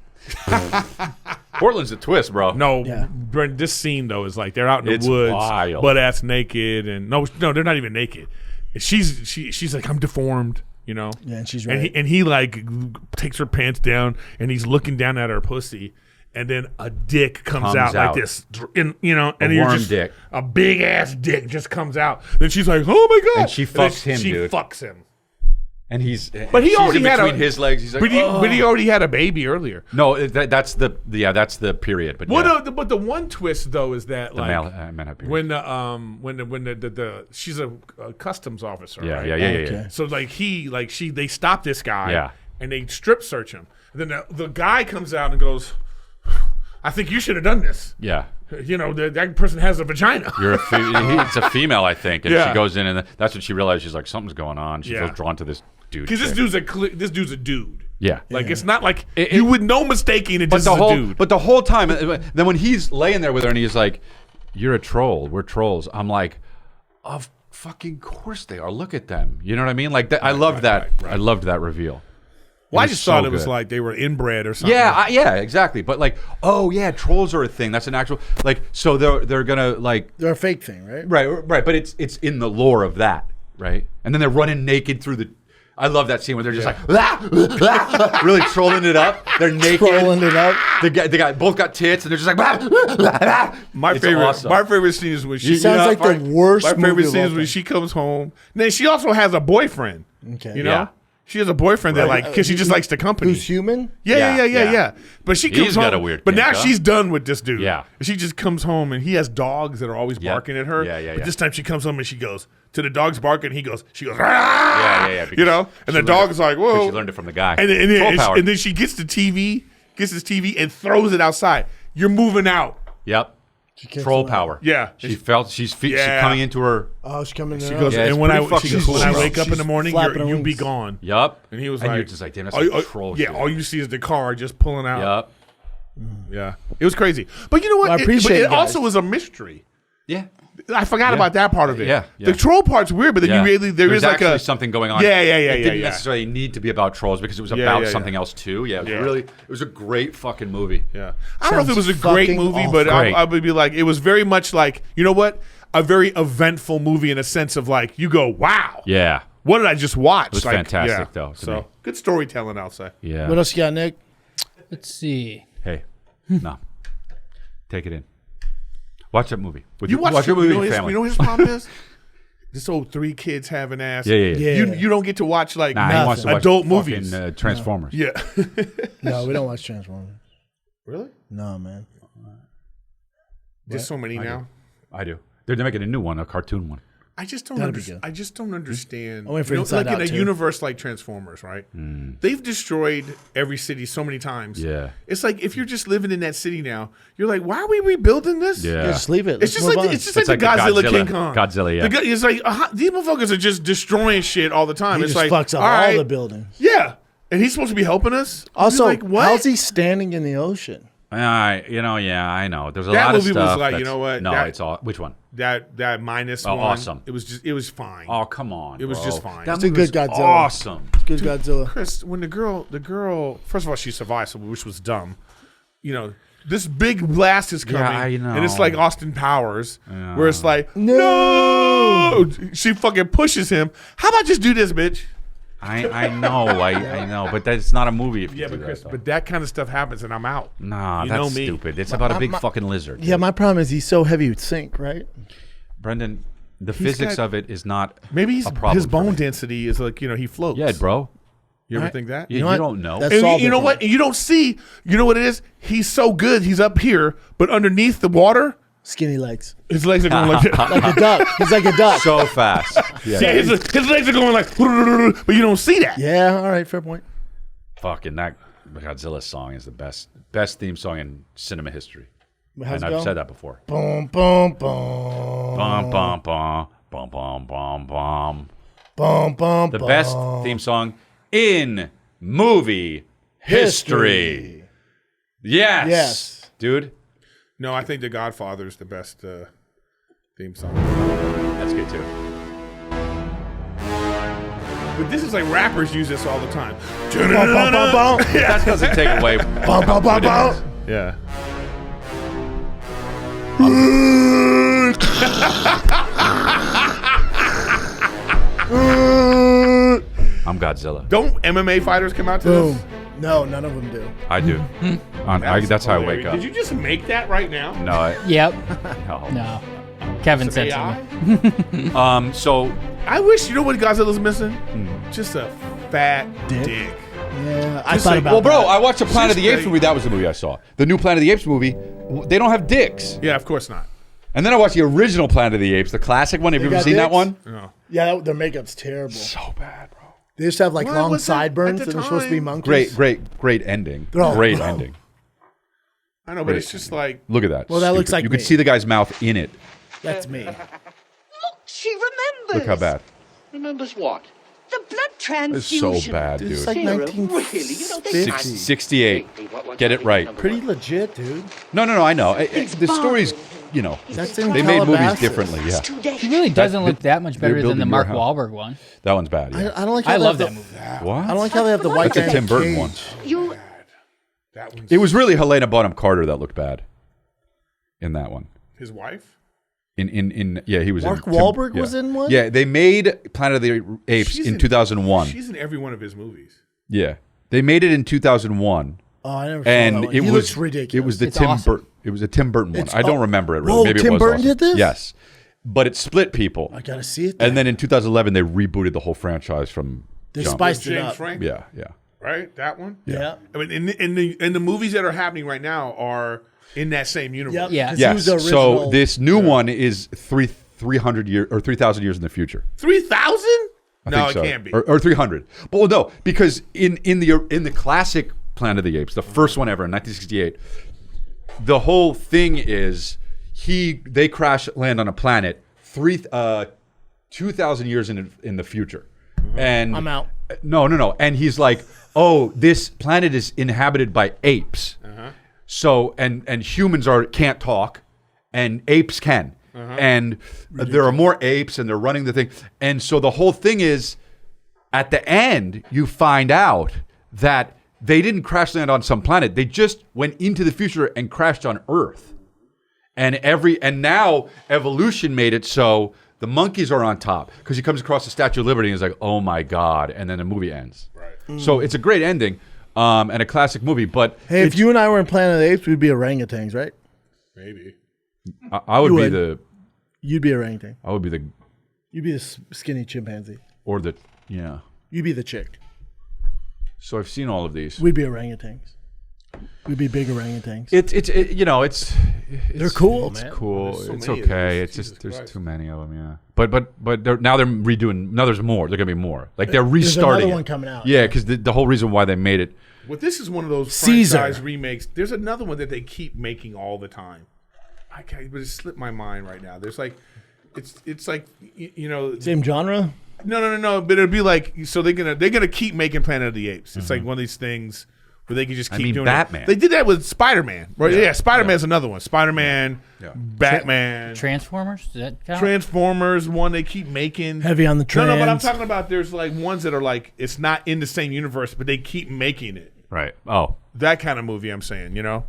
Portland's a twist, bro. No, Yeah. Brent, this scene though is like they're out in the It's woods, wild. butt ass naked, and no, they're not even naked. And she's like, I'm deformed, you know. Yeah, and she's And right. he like takes her pants down, and he's looking down at her pussy, and then a dick comes out out. like this, and you're worm just dick. a big ass dick just comes out. Then she's like, "Oh my god!" And she then fucks him, she dude. fucks him. And he's But he she's already in had between his legs. He's like, but he already had a baby earlier. no, that's the period. But Well, yeah, no, but the one twist though is that the like male men have period. when the she's a customs officer. yeah, right? yeah, yeah, yeah, Okay. yeah. So they stop this guy. Yeah. And they strip search him. And then the guy comes out and goes, "I think you should have done this. Yeah. That person has a vagina." You're it's a female, I think, and Yeah. she goes in, and that's when she realizes she's like, something's going on. She Yeah. feels drawn to this dude. Because this dude's a dude. yeah. Like it's not like you would know mistaking it. But Just the as whole a dude. but the whole time, then when he's laying there with her and he's like, "You're a troll. We're trolls." I'm like, "Of fucking course they are. Look at them." You know what I mean? Like I loved that. right. I loved that reveal. Well, I was just thought so it was good. like they were inbred or something. Yeah, yeah, exactly. But like, oh yeah, trolls are a thing. That's an actual like. So they're gonna like They're a fake thing, right? right. But it's in the lore of that, right? And then they're running naked through the. I love that scene where they're just like really trolling it up. They're naked, Trolling it up. They got both got tits, and they're just like. My It's favorite, awesome. my favorite scene is when she Sounds like the worst My favorite movie of scene all is when time. she comes home. Then she also has a boyfriend. Okay. You know, Yeah. she has a boyfriend that like because she just likes the company. Who's human? Yeah. But she comes He's home. got a weird but kink, now huh? she's done with this dude. Yeah. She just comes home and he has dogs that are always Yeah. barking at her. Yeah. But this time she comes home and she goes to the dog's barking. She goes. Yeah. You know, and the dog's like, whoa. She learned it from the guy. And Troll power. then she gets the TV, gets his TV, and throws it outside. You're moving out. Yep. kicks Troll him out. power. Yeah. She's Yeah. coming into her. Oh, she's coming in. She goes, Yeah, it's and when pretty I fucking she goes, when I cool. wake up in the She's morning, flapping her you'll be wings. gone. Yup. And he was you're like, just like, damn, that's some troll yeah, shit. all you see is the car just pulling out. Yup. Yeah, it was crazy. But you know what? Well, I appreciate it it, guys. also was a mystery. Yeah. I forgot about that part of it. Yeah. The troll part's weird, but then you really there There's is like actually a something going on. Yeah. It didn't necessarily need to be about trolls because it was about yeah. something else too. Yeah, Yeah. it was a great fucking movie. Yeah, I don't know if it was a Sounds great fucking movie, awful. but Great. I would be like, it was very much like, you know what? A very eventful movie in a sense of like, you go, wow, Yeah. what did I just watch? It was fantastic, though, to me. good storytelling, I'll say. Yeah. What else you got, Nick? Let's see. Hey, no. Take it in. Watch that movie. You watch that movie you know with your his, family. you know his problem is? This old 3 kids having ass. Yeah. You don't get to watch like Nah, he wants to watch adult fucking, movies. Transformers. Yeah. No, we don't watch Transformers. Really? No, man. There's so many now. I do. They're making a new one, a cartoon one. I just don't That'd be understand. good. I just don't understand. I'm waiting for You know, Inside like Out in a too. universe like Transformers, right? They've destroyed every city so many times. Yeah. It's like if you're just living in that city now, you're like, why are we rebuilding this? Yeah. Yeah, just leave it. It's Let's just move like on. it's just It's like the like the Godzilla, Godzilla- King Kong. Godzilla, yeah. It's like these motherfuckers are just destroying shit all the time. He it's just like fucks up all all right, the buildings. yeah, and he's supposed to be helping us. Also, You're like, what? how's he standing in the ocean? I know. There's a That lot of movie was stuff. like, you that's- know what, No, that- it's all. Which one? That minus Oh, one? awesome. It was fine. Oh, come on. It was bro. just fine. That It's a movie good was Godzilla. Awesome. Good Godzilla. Chris, when the girl, first of all, she survived, which was dumb. You know, this big blast is coming, I know. and it's like Austin Powers, Yeah. where it's like, No! She fucking pushes him. How about just do this, bitch? I know. I know. But that's not a movie if you Yeah, do but Chris, that. but that kind of stuff happens, and I'm out. Nah, You that's know me. stupid. It's about a big my- fucking lizard. Yeah, my problem is he's so heavy with sink, right? Brendan, the physics got- of it is not Maybe a problem his for bone me. density is like, he floats. Yeah, bro. You ever Right. think that? You, know you what? don't know. That's- And all you know different. what? And you don't see. You know what it is? He's so good. He's up here, but underneath the water, Skinny legs. his legs are going like this. Like a duck. He's like a duck. so fast. Yeah. Yeah, his legs are going like, but you don't see that. Yeah, all right, fair point. Fucking that Godzilla song is the best theme song in cinema history. How's And it I've go? said that before. Boom, boom, boom. Bum, bum, bum, bum, bum, bum, bum. Boom, boom, The best theme song in movie history. Yes. Yes. Dude, No, I think The Godfather is the best theme song. that's good too. But this is like rappers use this all the time. Bum, bum, bum, bum. That doesn't take away. Bum, bum, bum, bum. Yeah. I'm Godzilla. Don't MMA fighters come out to Boom. this? No, none of them do. I do. That's how I wake up. Did you just make that right now? No. Yep. No. No. Kevin said something. So I wish, you know what Godzilla's missing? Just a fat Dick? dick. Yeah, I Just thought like- about well, bro, that. I watched the Planet of the Just Apes like- movie. That was the movie I saw. The new Planet of the Apes movie. They don't have dicks. Yeah, of course not. And then I watched the original Planet of the Apes, the classic one. Have you ever got seen that dicks? one? No. Yeah, their makeup's terrible. So bad, bro. They just have like What long was that sideburns at and the they're supposed to be time? monkeys. Great ending. They're all- Great ending. I know, but it's just like, Look at that. Well, that looks like you me. could see the guy's mouth in it. That's me. She remembers. Look how bad. Remembers what? The blood It's transfusion. so bad, dude. It's like Sarah, 1950. really? You know, they- 68. Get it right. Pretty legit, dude. No, I know. The story's, That's in they made movies Calabasas. differently. Yeah, He really doesn't look that much better than building the your Mark house. Wahlberg one. that one's bad. Yeah. I don't like how I they love have that movie. What? I don't like how they have the white That's a guy Tim in a Burton one. cage. You that one's It was really Helena Bonham Carter that looked bad in that one. his wife. Yeah, he was Mark in Wahlberg was in one? Yeah, they made Planet of the Apes She's in 2001. She's in every one of his movies. Yeah, they made it in 2001, Oh, I never saw that and one. it He was looks ridiculous. It was the It's Tim awesome. Burton. It was a Tim Burton one. It's- I don't oh, remember it really. whoa, Maybe Tim it was Burton also. did this? Yes, but it split people. I gotta see it. And then in 2011, they rebooted the whole franchise from They jump. spiced it James up. Frank, Yeah. right? That one. Yeah. I mean, in the movies that are happening right now are in that same universe. Yep. Yeah. 'cause he Yes. was the So original- this new one is 300 years or 3,000 years in the future. 3,000? I No, think it so. can't be. Or 300. But well, no, because in the classic Planet of the Apes, the first one ever in 1968, the whole thing is they crash land on a planet 2,000 years in the future, and I'm out. No, and he's like, oh, this planet is inhabited by apes, so and humans can't talk, and apes can. And there are more apes, and they're running the thing. And so the whole thing is, at the end, you find out that they didn't crash land on some planet. They just went into the future and crashed on Earth. And now evolution made it so the monkeys are on top, because he comes across the Statue of Liberty and is like, oh my God. And then the movie ends. Right. So it's a great ending and a classic movie. But Hey, if you and I were in Planet of the Apes, we'd be orangutans, right? Maybe. I would You be would. the You'd be orangutan. I would be the You'd be the skinny chimpanzee. or the yeah. You'd be the chick. So I've seen all of these. We'd be orangutans. We'd be big orangutans. It's They're cool, it's man. cool. There's so It's many of okay. these. It's just Jesus there's Christ. too many of them. Yeah. But now they're redoing. Now there's more. There're gonna be more. Like they're There's restarting. another it. one coming out. Yeah, because the whole reason why they made it. Well, this is one of those Caesar. franchise remakes. There's another one that they keep making all the time. I can't, but it slipped my mind right now. There's like, it's like you know. Same genre? No. But it'd be like, so they're gonna keep making Planet of the Apes. It's like one of these things where they can just keep doing Batman. it. They did that with Spider-Man. Right? Yeah, Spider-Man's another one. Spider-Man, Batman, Transformers? Does that count? Transformers. One they keep making. Heavy on the trans. No, but I'm talking about there's like ones that are like it's not in the same universe, but they keep making it. Right. Oh. That kind of movie, I'm saying, you know.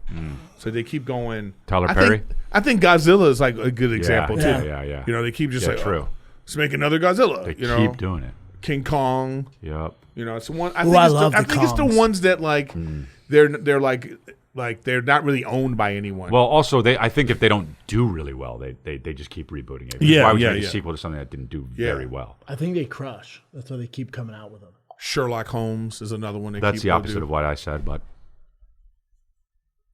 So they keep going. Tyler I Perry? I think Godzilla is like a good example Yeah. too. Yeah. You know, they keep just Yeah, like, true. oh, let's make another Godzilla. They you know, keep doing it. King Kong. Yep. You know, it's the one. I it's love the, I the think it's the Kongs. ones that like they're like they're not really owned by anyone. Well, also I think if they don't do really well, they just keep rebooting it. Yeah, Why would you yeah, make a yeah. sequel to something that didn't do Yeah. very well? I think they crush. That's why they keep coming out with them. Sherlock Holmes is another one. That's the opposite of what I said, but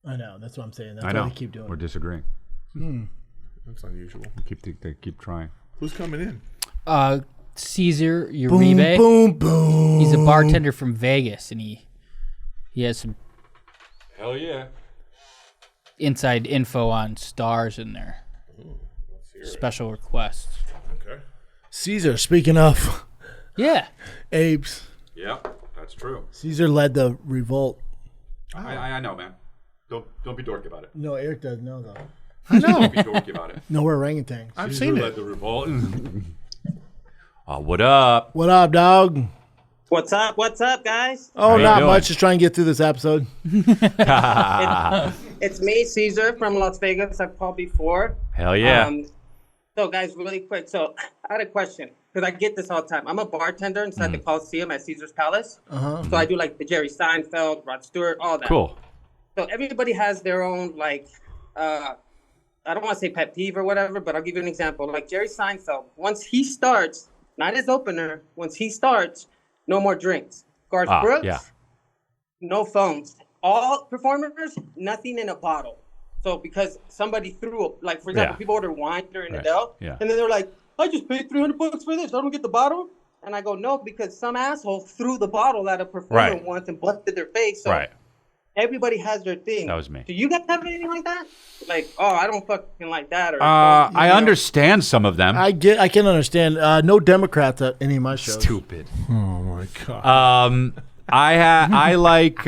I know. That's what I'm saying. That's I why know they keep doing we're it. disagreeing. That's unusual. They keep trying. Who's coming in? Caesar Boom, Uribe. boom, boom. He's a bartender from Vegas, and he has some Hell yeah. inside info on stars in there. Special requests. Okay. Caesar, speaking of Yeah. apes, Yep, that's true. Caesar led the revolt. I know, man. Don't be dorky about it. No, Eric doesn't know, though. I know. Don't be dorky about it. No, we're orangutans. I've seen it. the revolt. What up? What up, dog? What's up? What's up, guys? Oh, you not doing? much. Just trying to get through this episode. It's me, Caesar from Las Vegas. I've called before. Hell yeah. So, guys, really quick. So, I had a question. because I get this all the time. I'm a bartender inside the Coliseum at Caesar's Palace. Uh-huh. So I do like the Jerry Seinfeld, Rod Stewart, all that. Cool. So everybody has their own like, I don't want to say pet peeve or whatever, but I'll give you an example. Like Jerry Seinfeld, once he starts, not his opener, once he starts, no more drinks. Garth Brooks, no phones. All performers, nothing in a bottle. So because somebody threw, like for example, people order wine during Adele, and then they're like, I just paid $300 for this. I don't get the bottle. And I go, no, because some asshole threw the bottle at a performer once and busted their face. So everybody has their thing. That was me. Do you guys have anything like that? Like, oh, I don't fucking like that. Or I understand some of them. I can understand. No Democrats at any of my shows. Stupid. Oh my god. I like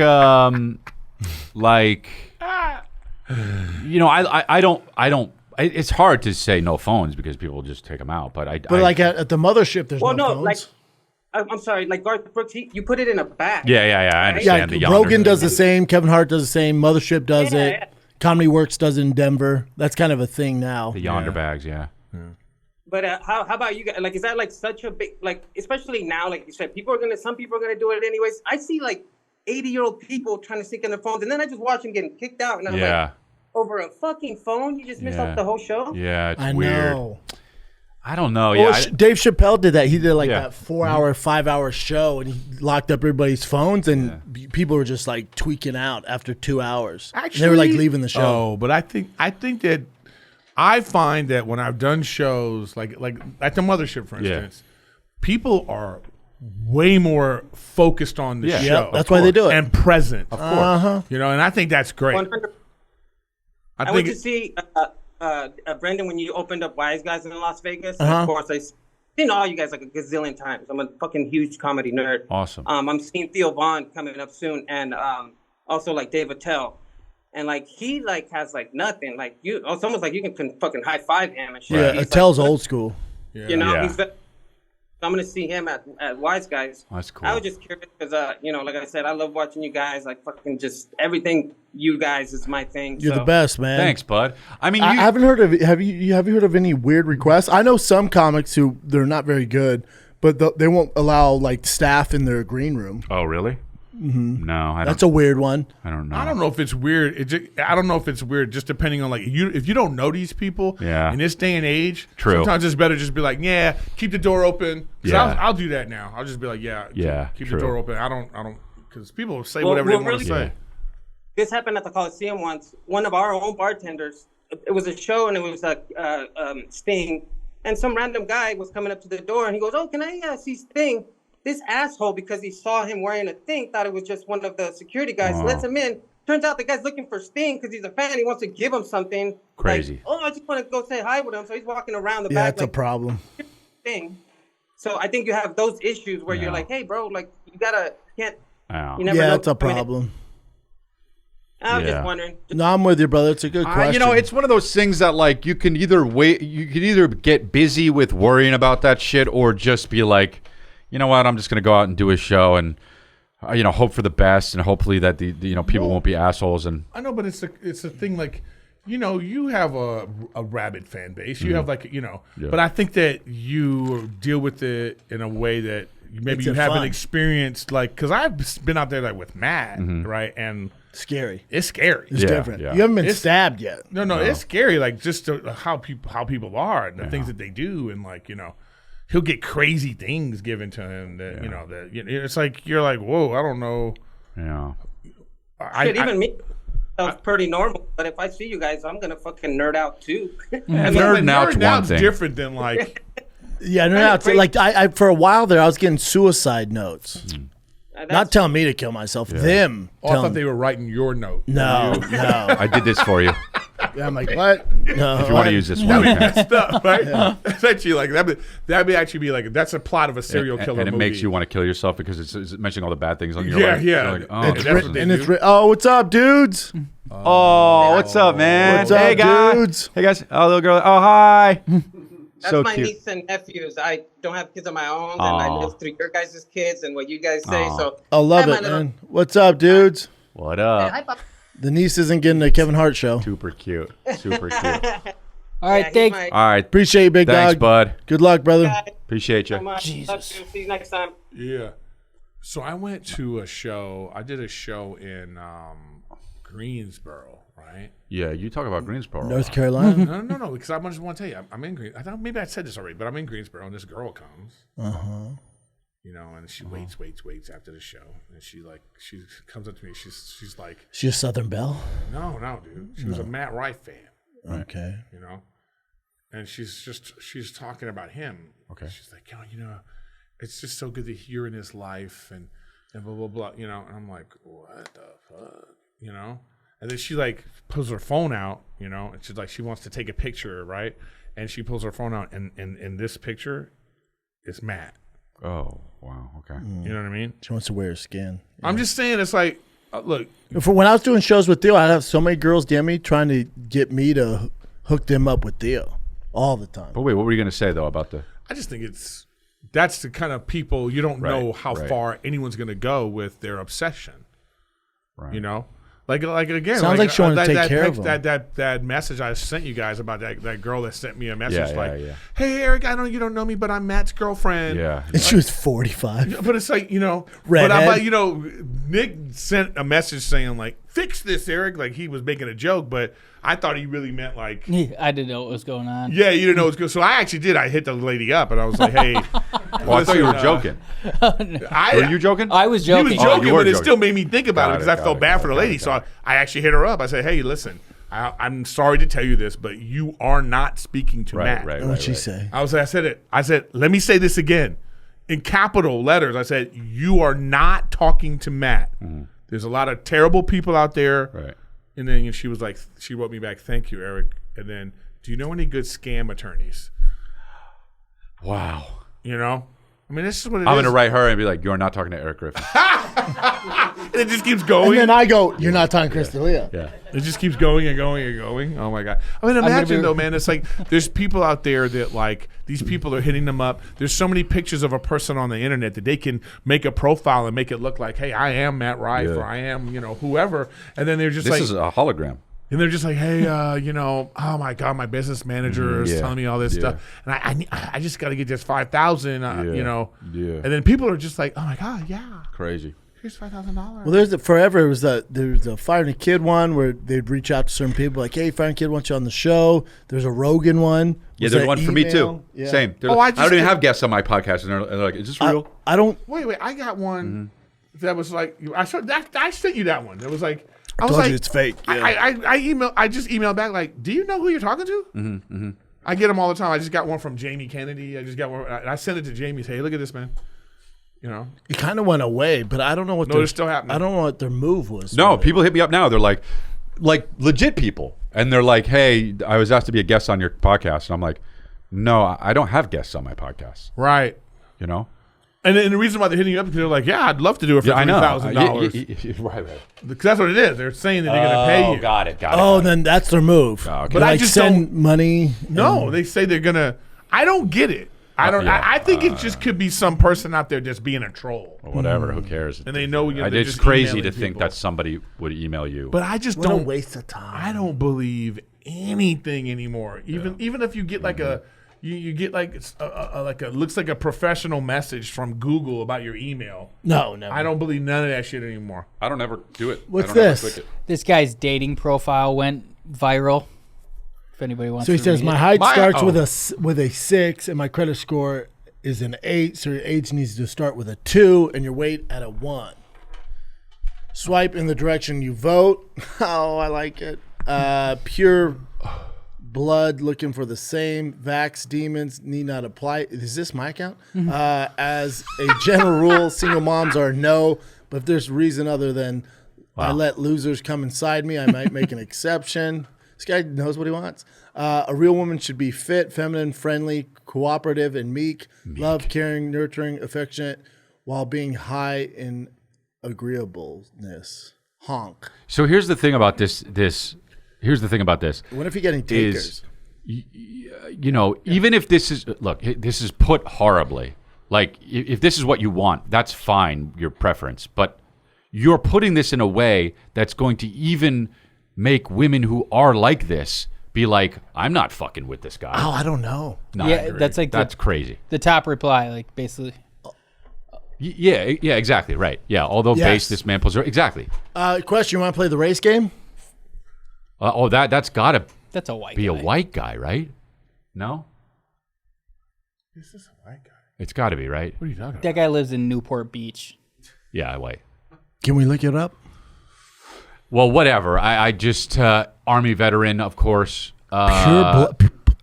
you know, I don't. It's hard to say no phones because people just take them out. But like at the mothership, there's no phones. Like, I'm sorry, like Garth Brooks, you put it in a bag. Yeah. I understand. Yeah, Rogan does the same. Kevin Hart does the same. Mothership does it. Yeah. Comedy Works does it in Denver. That's kind of a thing now. The yonder bags, yeah. But how about you guys? Like, is that like such a big, like, especially now, like you said, some people are gonna do it anyways. I see like 80-year-old people trying to stick in their phones, and then I just watch them getting kicked out, and I'm like, over a fucking phone, you just missed out the whole show. Yeah, it's I weird. know. I don't know. Well, Dave Chappelle did that. He did like that 4-hour, 5-hour show, and he locked up everybody's phones, and people were just like tweaking out after 2 hours. Actually, they were like leaving the show. Oh, but I think that I find that when I've done shows like at the Mothership, for instance, people are way more focused on the show. Yep, that's why they do it. And present, of course. You know, and I think that's great. 100%. I went to see Brendan when you opened up Wise Guys in Las Vegas. Of course, I've seen all you guys like a gazillion times. I'm a fucking huge comedy nerd. Awesome. I'm seeing Theo Vaughn coming up soon, and also like Dave Attell. And like he like has like nothing. Like it's almost like you can fucking high five him and shit. Yeah, Attell's like, old school. Yeah. You know, I'm gonna see him at Wise Guys. That's cool. I was just curious because you know, like I said, I love watching you guys. Like fucking just everything you guys is my thing. You're the best, man. Thanks, bud. I mean, I haven't heard of. Have you heard of any weird requests? I know some comics who they're not very good, but they won't allow like staff in their green room. Oh, really? Mm-hmm. No, I don't. That's a weird one. I don't know. I don't know if it's weird. I don't know if it's weird. Just depending on like if you don't know these people. Yeah. In this day and age, true. Sometimes it's better just be like, yeah, keep the door open. Yeah. I'll do that now. I'll just be like, keep the door open. I don't, because people say whatever they want to say. This happened at the Coliseum once. One of our own bartenders. It was a show and it was like Sting, and some random guy was coming up to the door and he goes, "Oh, can I see Sting?" This asshole, because he saw him wearing a thing, thought it was just one of the security guys. Lets him in. Turns out the guy's looking for Sting because he's a fan. He wants to give him something. Crazy. Like, I just want to go say hi with him. So he's walking around the back. Yeah, that's like, a problem. Thing. So I think you have those issues where you're like, hey, bro, like you can't. You never know. That's a problem. I was just wondering. No, I'm with you, brother. It's a good question. You know, it's one of those things that like you can either get busy with worrying about that shit or just be like, you know what? I'm just gonna go out and do a show and hope for the best and hopefully that the people won't be assholes. And I know, but it's a thing like, you have a rabid fan base. You have like but I think that you deal with it in a way that maybe you haven't experienced, like, because I've been out there like with Matt, right? And scary. It's scary. It's different. Yeah. You haven't been stabbed yet. No, it's scary. Like just how people are and the things that they do, and like he'll get crazy things given to him that it's like you're like, whoa, I don't know. Yeah. Even me. That was pretty normal, but if I see you guys, I'm gonna fucking nerd out too. Nerding out's one thing. Different than like. Yeah, nerd out. Like I for a while there, I was getting suicide notes. Not telling me to kill myself. Them. Oh, I thought they were writing your note. No. I did this for you. Yeah, I'm like, what? No. If you want to use this one, stuff, right? Yeah. It's actually like that'd actually be like that's a plot of a serial killer and it movie. makes you want to kill yourself because it's mentioning all the bad things on your life. Yeah. Like, it's written. Oh, what's up, dudes? Oh, what's up, man? What's up, dudes? Hey guys. Oh, little girl. Oh, hi. That's so my cute. niece and nephews. I don't have kids of my own, and I live through your guys' kids and what you guys say. So I love it, man. What's up, dudes? What up? Hi, Pop. The niece isn't getting a Kevin Hart show. Super cute. Super cute. All right, thanks. All right. Appreciate you, big Thanks, dog. bud. Good luck, brother. Bye. Appreciate you. So much. Jesus. See you next time. Yeah. So I went to a show. I did a show in Greensboro, right? Yeah, you talk about Greensboro. North Carolina. No, because I just want to tell you, I'm in Green. I thought maybe I said this already, but I'm in Greensboro, and this girl comes. You know, and she waits after the show, and she comes up to me. She's like, She a Southern Belle. no, dude. She was a Matt Rife fan. Okay. You know, and she's talking about him. Okay. She's like, you know, it's just so good to hear in his life, and blah blah blah. You know, and I'm like, what the fuck, you know. And then she like pulls her phone out, you know, and she's like, she wants to take a picture, right? And she pulls her phone out, and in this picture, it's Matt. Oh, wow. Okay. You know what I mean? She wants to wear her skin. I'm just saying, it's like, look. For when I was doing shows with Theo, I'd have so many girls DM me trying to get me to hook them up with Theo all the time. But wait, what were you going to say, though, about the... I just think that's the kind of people you don't know how right. far anyone's going to go with their obsession. Right. You know? Like again, sounds like she wanted to take care of them. That message I sent you guys about that girl that sent me a message Yeah. hey Eric, I know you don't know me, but I'm Matt's girlfriend. Yeah. And she was 45. But it's like, you know, Redhead. but you know, Nick sent a message saying like, fix this, Eric. Like he was making a joke, but I thought he really meant like, I didn't know what was going on. yeah, you didn't know it was good. So I actually did. I hit the lady up and I was like, hey. Well, I thought you were joking. Were you joking? I was He joking. was joking, you were but it joking. still made me think about it because I felt bad for the lady. got So I actually hit her up. I said, hey, listen, I'm sorry to tell you this, but you are not speaking to Matt. What'd she say? I said, let me say this again. In capital letters, I said, you are not talking to Matt. Mm-hmm. There's a lot of terrible people out there. Right. And then she was like, she wrote me back, thank you, Eric. And then, do you know any good scam attorneys? Wow. You know? I mean, this is what it is. I'm going to write her and be like, you're not talking to Erik Griffin. And it just keeps going. And then I go, you're not talking Chris D'Elia. Yeah. It just keeps going and going and going. Oh my God. I mean, imagine though, man, it's like there's people out there that like these people are hitting them up. There's so many pictures of a person on the internet that they can make a profile and make it look like, hey, I am Matt Rife or I am, you know, whoever. And then they're just This like, is a hologram. and they're just like, hey, you know, oh my God, my business manager is telling me all this stuff, and I just got to get this 5,000, you know, and then people are just like, oh my God, yeah, Crazy. here's $5,000. Well, there's forever. It was there's a Firing a Kid one where they'd reach out to certain people like, hey, Firing a Kid wants you on the show. There's a Rogan one. Yeah, there's one for me too. email? Yeah. Same. I I don't even have guests on my podcast, and they're like, "Is this real?" I don't. Wait, I got one that was like, I sent you that one. It was like, I was told like, you it's fake. Yeah. I just emailed back like, do you know who you're talking to? I get them all the time. I just got one from Jamie Kennedy. I just got one. I sent it to Jamie. Say, hey, look at this, man. You know, It kind of went away, but I don't know what. No, it's still happening. I don't know what their move was. No, really. people hit me up now. They're like legit people, and they're like, "Hey, I was asked to be a guest on your podcast," and I'm like, "No, I don't have guests on my podcast." right? You know. And the reason why they're hitting you up is they're like, yeah, I'd love to do it for $3,000. Right. Because that's what it is. They're saying that they're going to pay you. Got it. Oh, then that's their move. Oh, okay. But I like just send don't- money. No, they say they're going to. I don't get it. I don't. Yeah. I think it just could be some person out there just being a troll. Or whatever. Who cares? And they know they're It's just crazy emailing to think people. that somebody would email you. But I just What a don't. waste of time. I don't believe anything anymore. Even if you get like a. You get like looks like a professional message from Google about your email. No, never. I don't believe none of that shit anymore. I don't ever do it. What's I don't ever this? click it. This guy's dating profile went viral. If anybody wants So he to says read my it. height starts oh. with a 6, and my credit score is an 8. So your age needs to start with a 2, and your weight at a 1. Swipe in the direction you vote. Oh, I like it. Pure blood, looking for the same. Vax demons need not apply. Is this my account? As a general rule, single moms are no. But if there's reason other than I let losers come inside me, I might make an exception. This guy knows what he wants. A real woman should be fit, feminine, friendly, cooperative, and meek. Love, caring, nurturing, affectionate, while being high in agreeableness. Honk. So here's the thing about this. Here's the thing about this. What if you're getting takers? You know, even if this is this is put horribly. Like if this is what you want, that's fine, your preference. But you're putting this in a way that's going to even make women who are like this be like, I'm not fucking with this guy. Oh, I don't know. No, Yeah, that's like that's crazy. The top reply, like basically. Yeah, exactly, right. Yeah, although Yes. base, this man pulls exactly. Question: you want to play the race game? That's gotta That's a white be guy. a white guy, right? No, This is a white guy. it's got to be, right? What are you talking about? That guy lives in Newport Beach. Yeah, white. Can we look it up? Well, whatever. I just Army veteran, of course.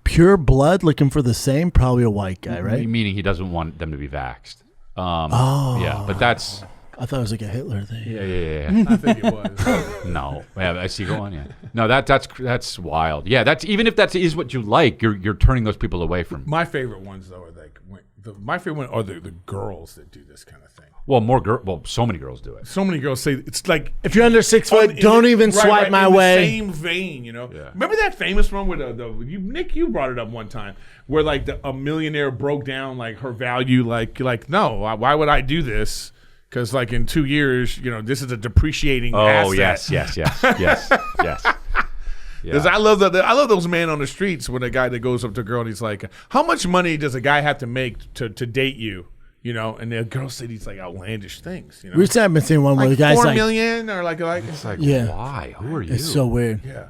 Pure blood, looking for the same. Probably a white guy, right? Meaning he doesn't want them to be vaxxed. Yeah, but that's. I thought it was like a Hitler thing. Yeah. I think it was. No, yeah, I see. Go on. Yeah, no, that's wild. Yeah, that's even if that is what you like, you're turning those people away from. My favorite ones though are like my favorite one are the girls that do this kind of thing. Well, so many girls do it. So many girls say it's like If you're under 6 foot, don't even swipe my in way. The same vein, you know. Yeah. Remember that famous one where Nick, you brought it up one time, where like a millionaire broke down like her value, like no, why would I do this? Because like in 2 years, you know, this is a depreciating asset. Oh yes. Because I love those men on the streets when a guy that goes up to a girl and he's like, how much money does a guy have to make to date you? You know, and the girl said these like outlandish things. You know, Recently, I've been seeing one where like the guy's 4 like, million or like It's like, Yeah. why? Who are you? it's so weird. yeah.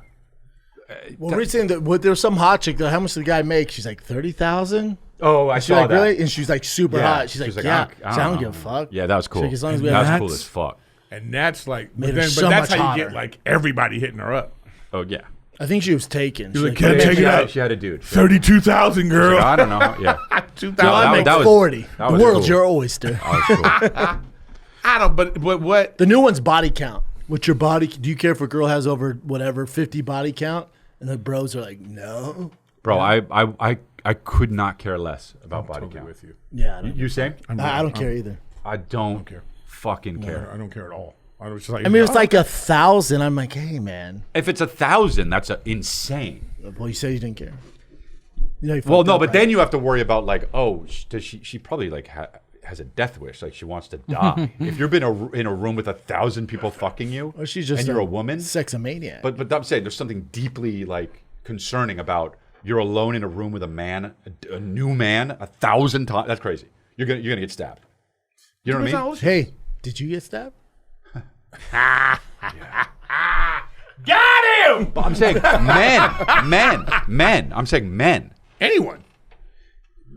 Well, recently, there was some hot chick. How much did the guy make? She's like 30,000. Oh, I She's saw like, that. really? And she's like super Yeah. hot. She's like, She's like, yeah. I I don't don't know. give a fuck. Yeah, that was cool. She's like, as long as we that have was hats. cool as fuck. And that's like, Made but her then, so but that's much how you hotter. get like everybody hitting her up. Oh yeah. I think she was taken. You're She's like, "Can I "Hey, take She it had, out?" she had a dude. 32,000, girl. I don't know. Yeah. 2,000. Girl, I that- make that was- 40. that The was world's cool. your oyster. That was cool. I don't. But what? The new one's body count. What's your body? Do you care if a girl has over whatever 50 body count? And the bros are like, no. Bro, I could not care less about body Totally count. with you. Yeah, I don't, You same? I don't care either. I don't care. fucking care. I don't care at all. I was just like, I mean, it's like 1,000. I'm like, hey, man. If it's 1,000, that's insane. Well, you said you didn't care. You know, you Well, fucked no, up, but right? then you have to worry about like, oh, does she probably like has a death wish, like she wants to die. If you've been in a room with 1,000 people fucking you, Or she's just and you're a woman, sexomaniac. but I'm saying there's something deeply like concerning about you're alone in a room with a man, a new man, 1,000 times. That's crazy. You're gonna get stabbed. You know what I mean? Hey, did you get stabbed? got him. But I'm saying men. I'm saying men. Anyone.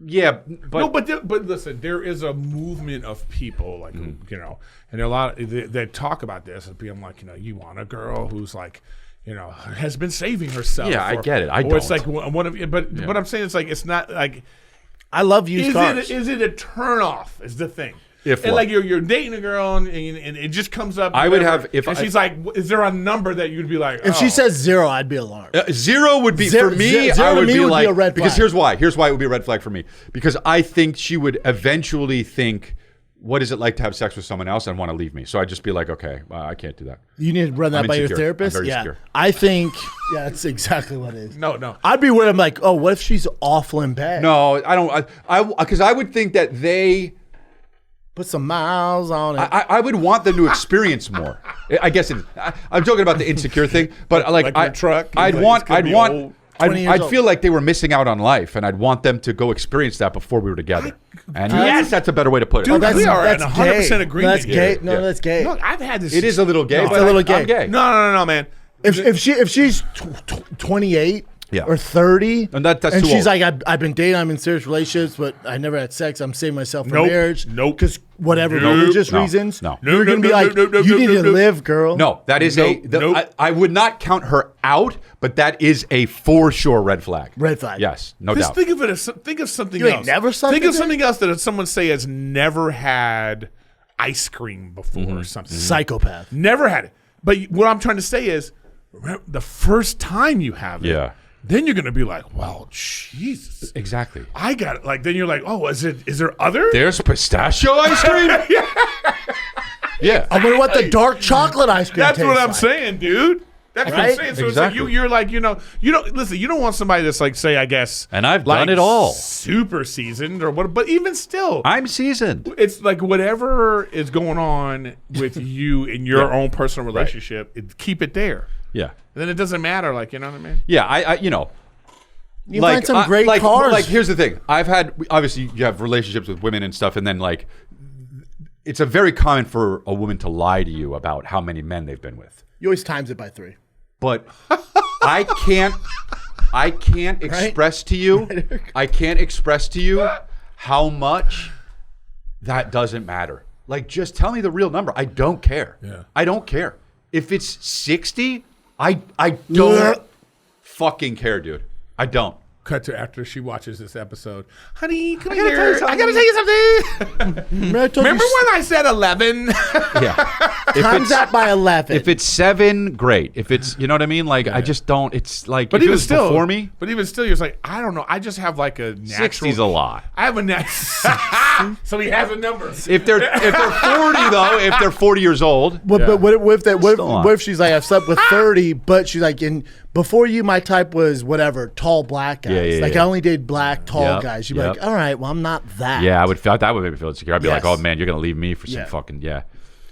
Yeah, but No, but listen, there is a movement of people like you know, and there are a lot that talk about this and being like, you know, you want a girl who's like, you know, has been saving herself. Yeah, I get it. I or it's don't. like one of, but what I'm saying is like it's not like. I love used cars. Is it a turnoff? Is the thing. If and what? like you're dating a girl and it just comes up. I would whatever, have- if and I- she's like, is there a number that you'd be like? If she says 0, I'd be alarmed. Zero would be Zero- for me. zero I to would me be would be like a red because flag. here's why. Here's why it would be a red flag for me. Because I think she would eventually think, "What is it like to have sex with someone else?" and want to leave me. So I'd just be like, "Okay, I can't do that." You need to run that I'm by your insecure. I'm therapist? very Yeah. insecure. I think, yeah, that's exactly what it is. no. I'd be worried. I'm like, oh, what if she's awful in bed? No, I don't. Because I would think that they. Put some miles on it. I would want them to experience more. I guess I'm joking about the insecure thing, but like your truck, I'd like, want, it's gonna be old. 20 years I'd old. feel like they were missing out on life, and I'd want them to go experience that before we were together. And yes, that's a better way to put it. Dude, that's, we are that's in 100% gay. agreement That's here. gay. No, Yeah. that's gay. Look, I've had this. It is a little gay, No, but it's a little I'm gay. gay. No, man. If she's 28 Yeah. or 30, And that's and too she's old. like, I've been dating, I'm in serious relationships, but I never had sex. I'm saving myself for Nope. marriage. Nope. Because whatever Nope. religious No. reasons, No. you're No, gonna be no, like, no, no, you no, need no, to no. live, girl. No, that is Nope. I would not count her out, but that is a for sure red flag. Red flag. Yes, no Just doubt. think of it as think of something You ain't else. never sucked think a of dick? something else that someone say has never had ice cream before or something. Psychopath. Never had it. But what I'm trying to say is, remember, the first time you have it, Yeah. then you're gonna be like, "Well, Jesus, Exactly. I got it." Like then you're like, "Oh, is there other?" There's pistachio ice cream. Yeah. I wonder what the dark chocolate ice cream That's what tastes I'm like. saying, dude. That's what I'm Right? saying. So Exactly. it's like you're like, you don't listen. You don't want somebody that's like, say, I guess, And I've like done it all. super seasoned or what. But even still, I'm seasoned. it's like whatever is going on with you in your own personal relationship, keep it there. Yeah. And then it doesn't matter, like, you know what I mean? Yeah, I you know. You find some great like, cars. Like, here's the thing. I've had, obviously, you have relationships with women and stuff, and then, like, it's a very common for a woman to lie to you about how many men they've been with. You always times it by 3. But I can't express to you, how much that doesn't matter. Like, just tell me the real number. I don't care. Yeah. I don't care. If it's 60, I don't fucking care, dude. I don't. Cut to after she watches this episode. Honey, come here. I gotta tell you something. Remember when I said 11? Yeah. Times that by 11. If it's 7, great. If it's, you know what I mean? Like, I just don't, it's like, But if it even was still, before me, but even still, you're just like, I don't know. I just have like a natural. 60's a lot. I have a so he has a number. If they're 40 though, if they're 40 years old. But what Still if she's like, I've slept with 30, but she's like, before you, my type was whatever, tall black guys. Yeah, like, yeah. I only date black, tall Yep, guys. You'd be yep. like, all right, well, I'm not that. Yeah, that would make me feel insecure. I'd be like, Yes. oh man, you're gonna leave me for some Yeah. fucking, yeah.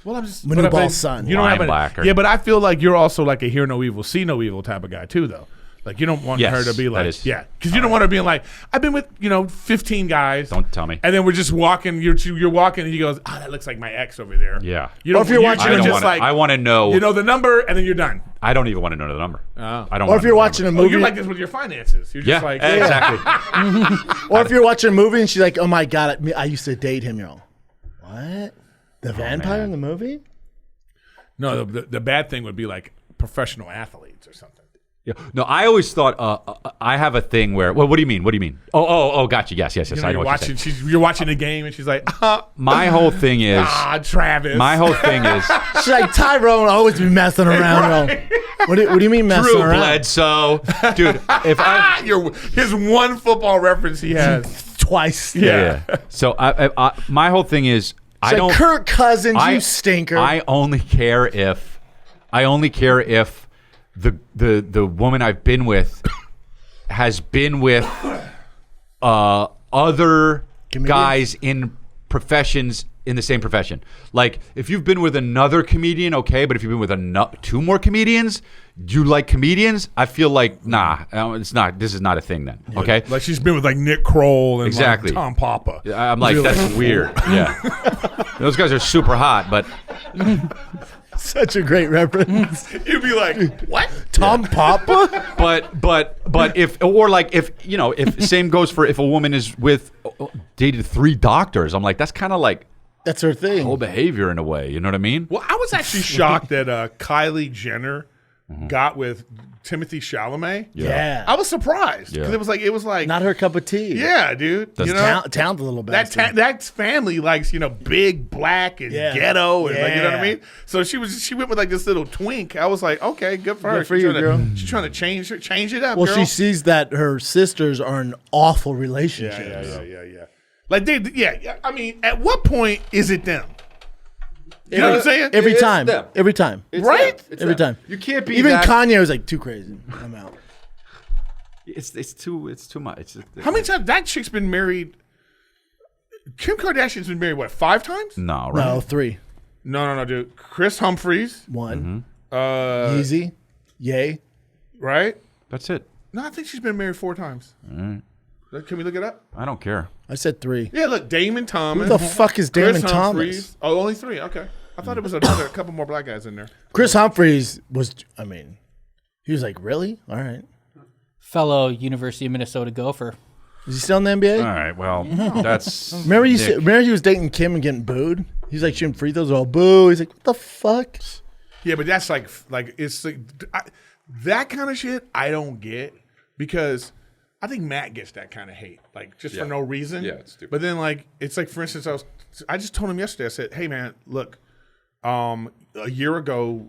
Well, I'm just Manute but Ball's son. You don't have Linebacker. yeah, but I feel like you're also like a hear no evil, see no evil type of guy too, though. Like, you don't want Yes, her to be that like, is- yeah, because you don't want her being like, I've been with 15 guys. Don't tell me. And then we're just walking. You're walking, and he goes, "Oh, that looks like my ex over there." Yeah. You don't, Or if you're watching you're a just wanna, like, I want to know. you know the number, and then you're done. I don't even want to know the number. Oh. I don't. Or if you're watching a Oh, movie, you're like this with your finances. You're just Yeah, like, exactly. or if you're watching a movie and she's like, oh my God, I used to date him. You're all, what? The vampire in the movie? No, the bad thing would be like professional athletes or something. Yeah. No, I always thought I have a thing where. Well, what do you mean? What do you mean? Oh, gotcha. Yes. You know, I know you're what watching. you're saying. You're watching a game, and she's like, My whole thing is. Travis. My whole thing is. She's like, Tyrone always be messing around. Right. What do you mean messing Drew around? Bledsoe, dude. If I his one football reference he has. Twice. Yeah. So my whole thing is She's like, Kirk Cousins, you stinker. I only care if the woman I've been with has been with other guys in professions in the same profession. Like, if you've been with another comedian, okay, but if you've been with 2 more comedians, do you like comedians? I feel like, nah, it's not. This is not a thing then, okay? Like, she's been with like Nick Kroll and Exactly. like Tom Papa. I'm like, that's weird. Yeah. Those guys are super hot, but Such a great reference. You'd be like, what? Tom Papa? But if same goes for if a woman is dated 3 doctors, I'm like, that's kind of like That's her thing. whole behavior in a way. You know what I mean? Well, I was actually shocked that Kylie Jenner got with Timothy Chalamet. Yeah. I was surprised because Yeah. it was like Not her cup of tea. yeah, dude. Does You know Talented little that bastard. that family likes big black and Yeah. ghetto and like, you know what I Yeah. mean. So she went with like this little twink. I was like, okay, good for her. Good for She's you, trying girl. She's trying to change it up. Well, girl. she sees that her sisters are in awful relationships. Yeah. Like I mean, at what point is it them? You know what I'm saying? Every It's time. them. Every time. Right? Every time. You can't be Even that- Kanye was like, too crazy. I'm out. It's too much. How many times that chick's been married? Kim Kardashian's been married what 5 times? No, right? No, 3. No, dude. Chris Humphries, 1. Mm-hmm. Easy. Yay. right? That's it. No, I think she's been married 4 times. All right. Can we look it up? I don't care. I said 3. Yeah, look, Damon Thomas. Who the fuck is Damon Chris Thomas? Humphries. Oh, only 3. Okay. I thought it was a couple more black guys in there. Chris Humphries was, he was like, really? All right. Fellow University of Minnesota Gopher. Is he still in the NBA? All right. Well, that's. Remember he was dating Kim and getting booed? He's like shooting free throws, all boo. He's like, what the fuck? Yeah, but that's like it's like that kind of shit I don't get because I think Matt gets that kind of hate, like just for no reason. Yeah, it's stupid. But then like it's like, for instance, I just told him yesterday. I said, hey man, look, a year ago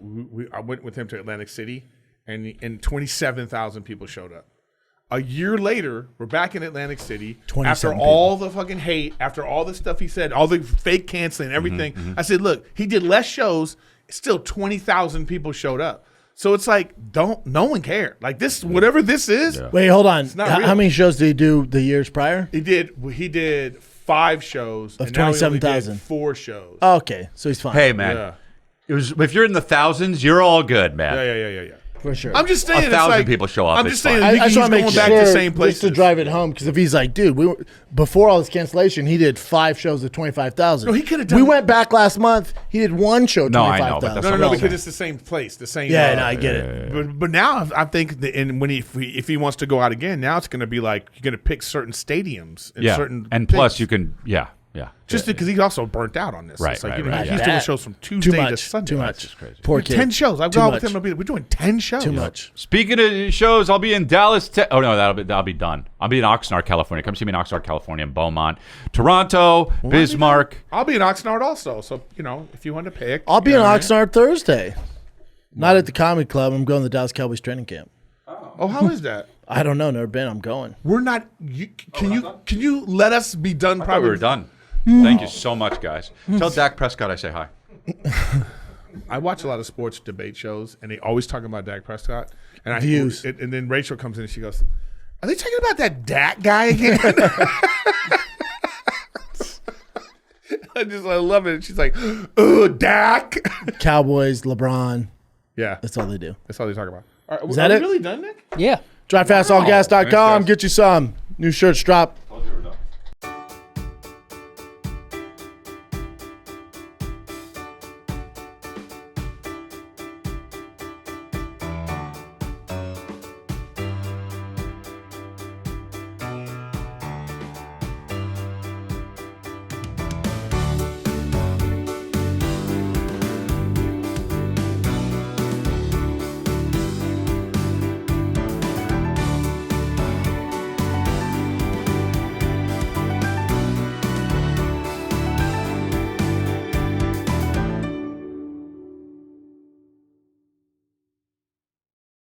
I went with him to Atlantic City, and 27,000 people showed up. A year later, we're back in Atlantic City. After all the fucking hate, after all the stuff he said, all the fake canceling, everything. I said, look, he did less shows. Still 20,000 people showed up. So it's like, no one cared. Like this, whatever this is. Yeah. Wait, hold on. not real. How many shows did he do the years prior? He did 5 shows. Of and now he only 27,000. did 4 shows. Oh, okay, so he's fine. Hey man, Yeah. it was if you're in the thousands, you're all good, man. Yeah. For sure. I'm just saying, 1,000 people show up. I'm it's just saying, fine. I just he's want to going make back sure to the same just places to drive it home because if he's like, dude, before all this cancellation, he did 5 shows at 25,000. No, he could have done. We went back last month. He did 1 show. No, I know, 25,000. but that's No, what I'm because saying. it's the same place, the same. Yeah, no, I get it. But now I think that if he wants to go out again, now it's going to be like you're going to pick certain stadiums and certain and things. plus you can Just because he's also burnt out on this. Right, It's like, right, you know, right. he's doing shows from Tuesday to Sunday. Too That's much. crazy. Poor kid. 10 shows. I've Too gone with much. him. We're doing 10 shows. Too much. Speaking of shows, I'll be in Dallas. Oh no, that'll be done. I'll be in Oxnard, California. Come see me in Oxnard, California, in Beaumont, Toronto, Bismarck. I'll be in Oxnard also. So, you know, if you want to pick. I'll be in you know what I mean? Oxnard Thursday. Not at the comedy club. I'm going to the Dallas Cowboys training camp. Oh, how is that? I don't know. Never been. I'm going. We're not. Can you let us be done? I thought we were done. Thank you so much, guys. Tell Dak Prescott I say hi. I watch a lot of sports debate shows, and they always talk about Dak Prescott. And Views. And then Rachel comes in and she goes, "Are they talking about that Dak guy again?" I love it. She's like, "Oh, Dak." Cowboys, LeBron. Yeah, That's all they do. that's all they talk about. All right, Is that are it? we really done, Nick? Yeah. DriveFastAllGas.com. Thanks, guys. Get you some. New shirts drop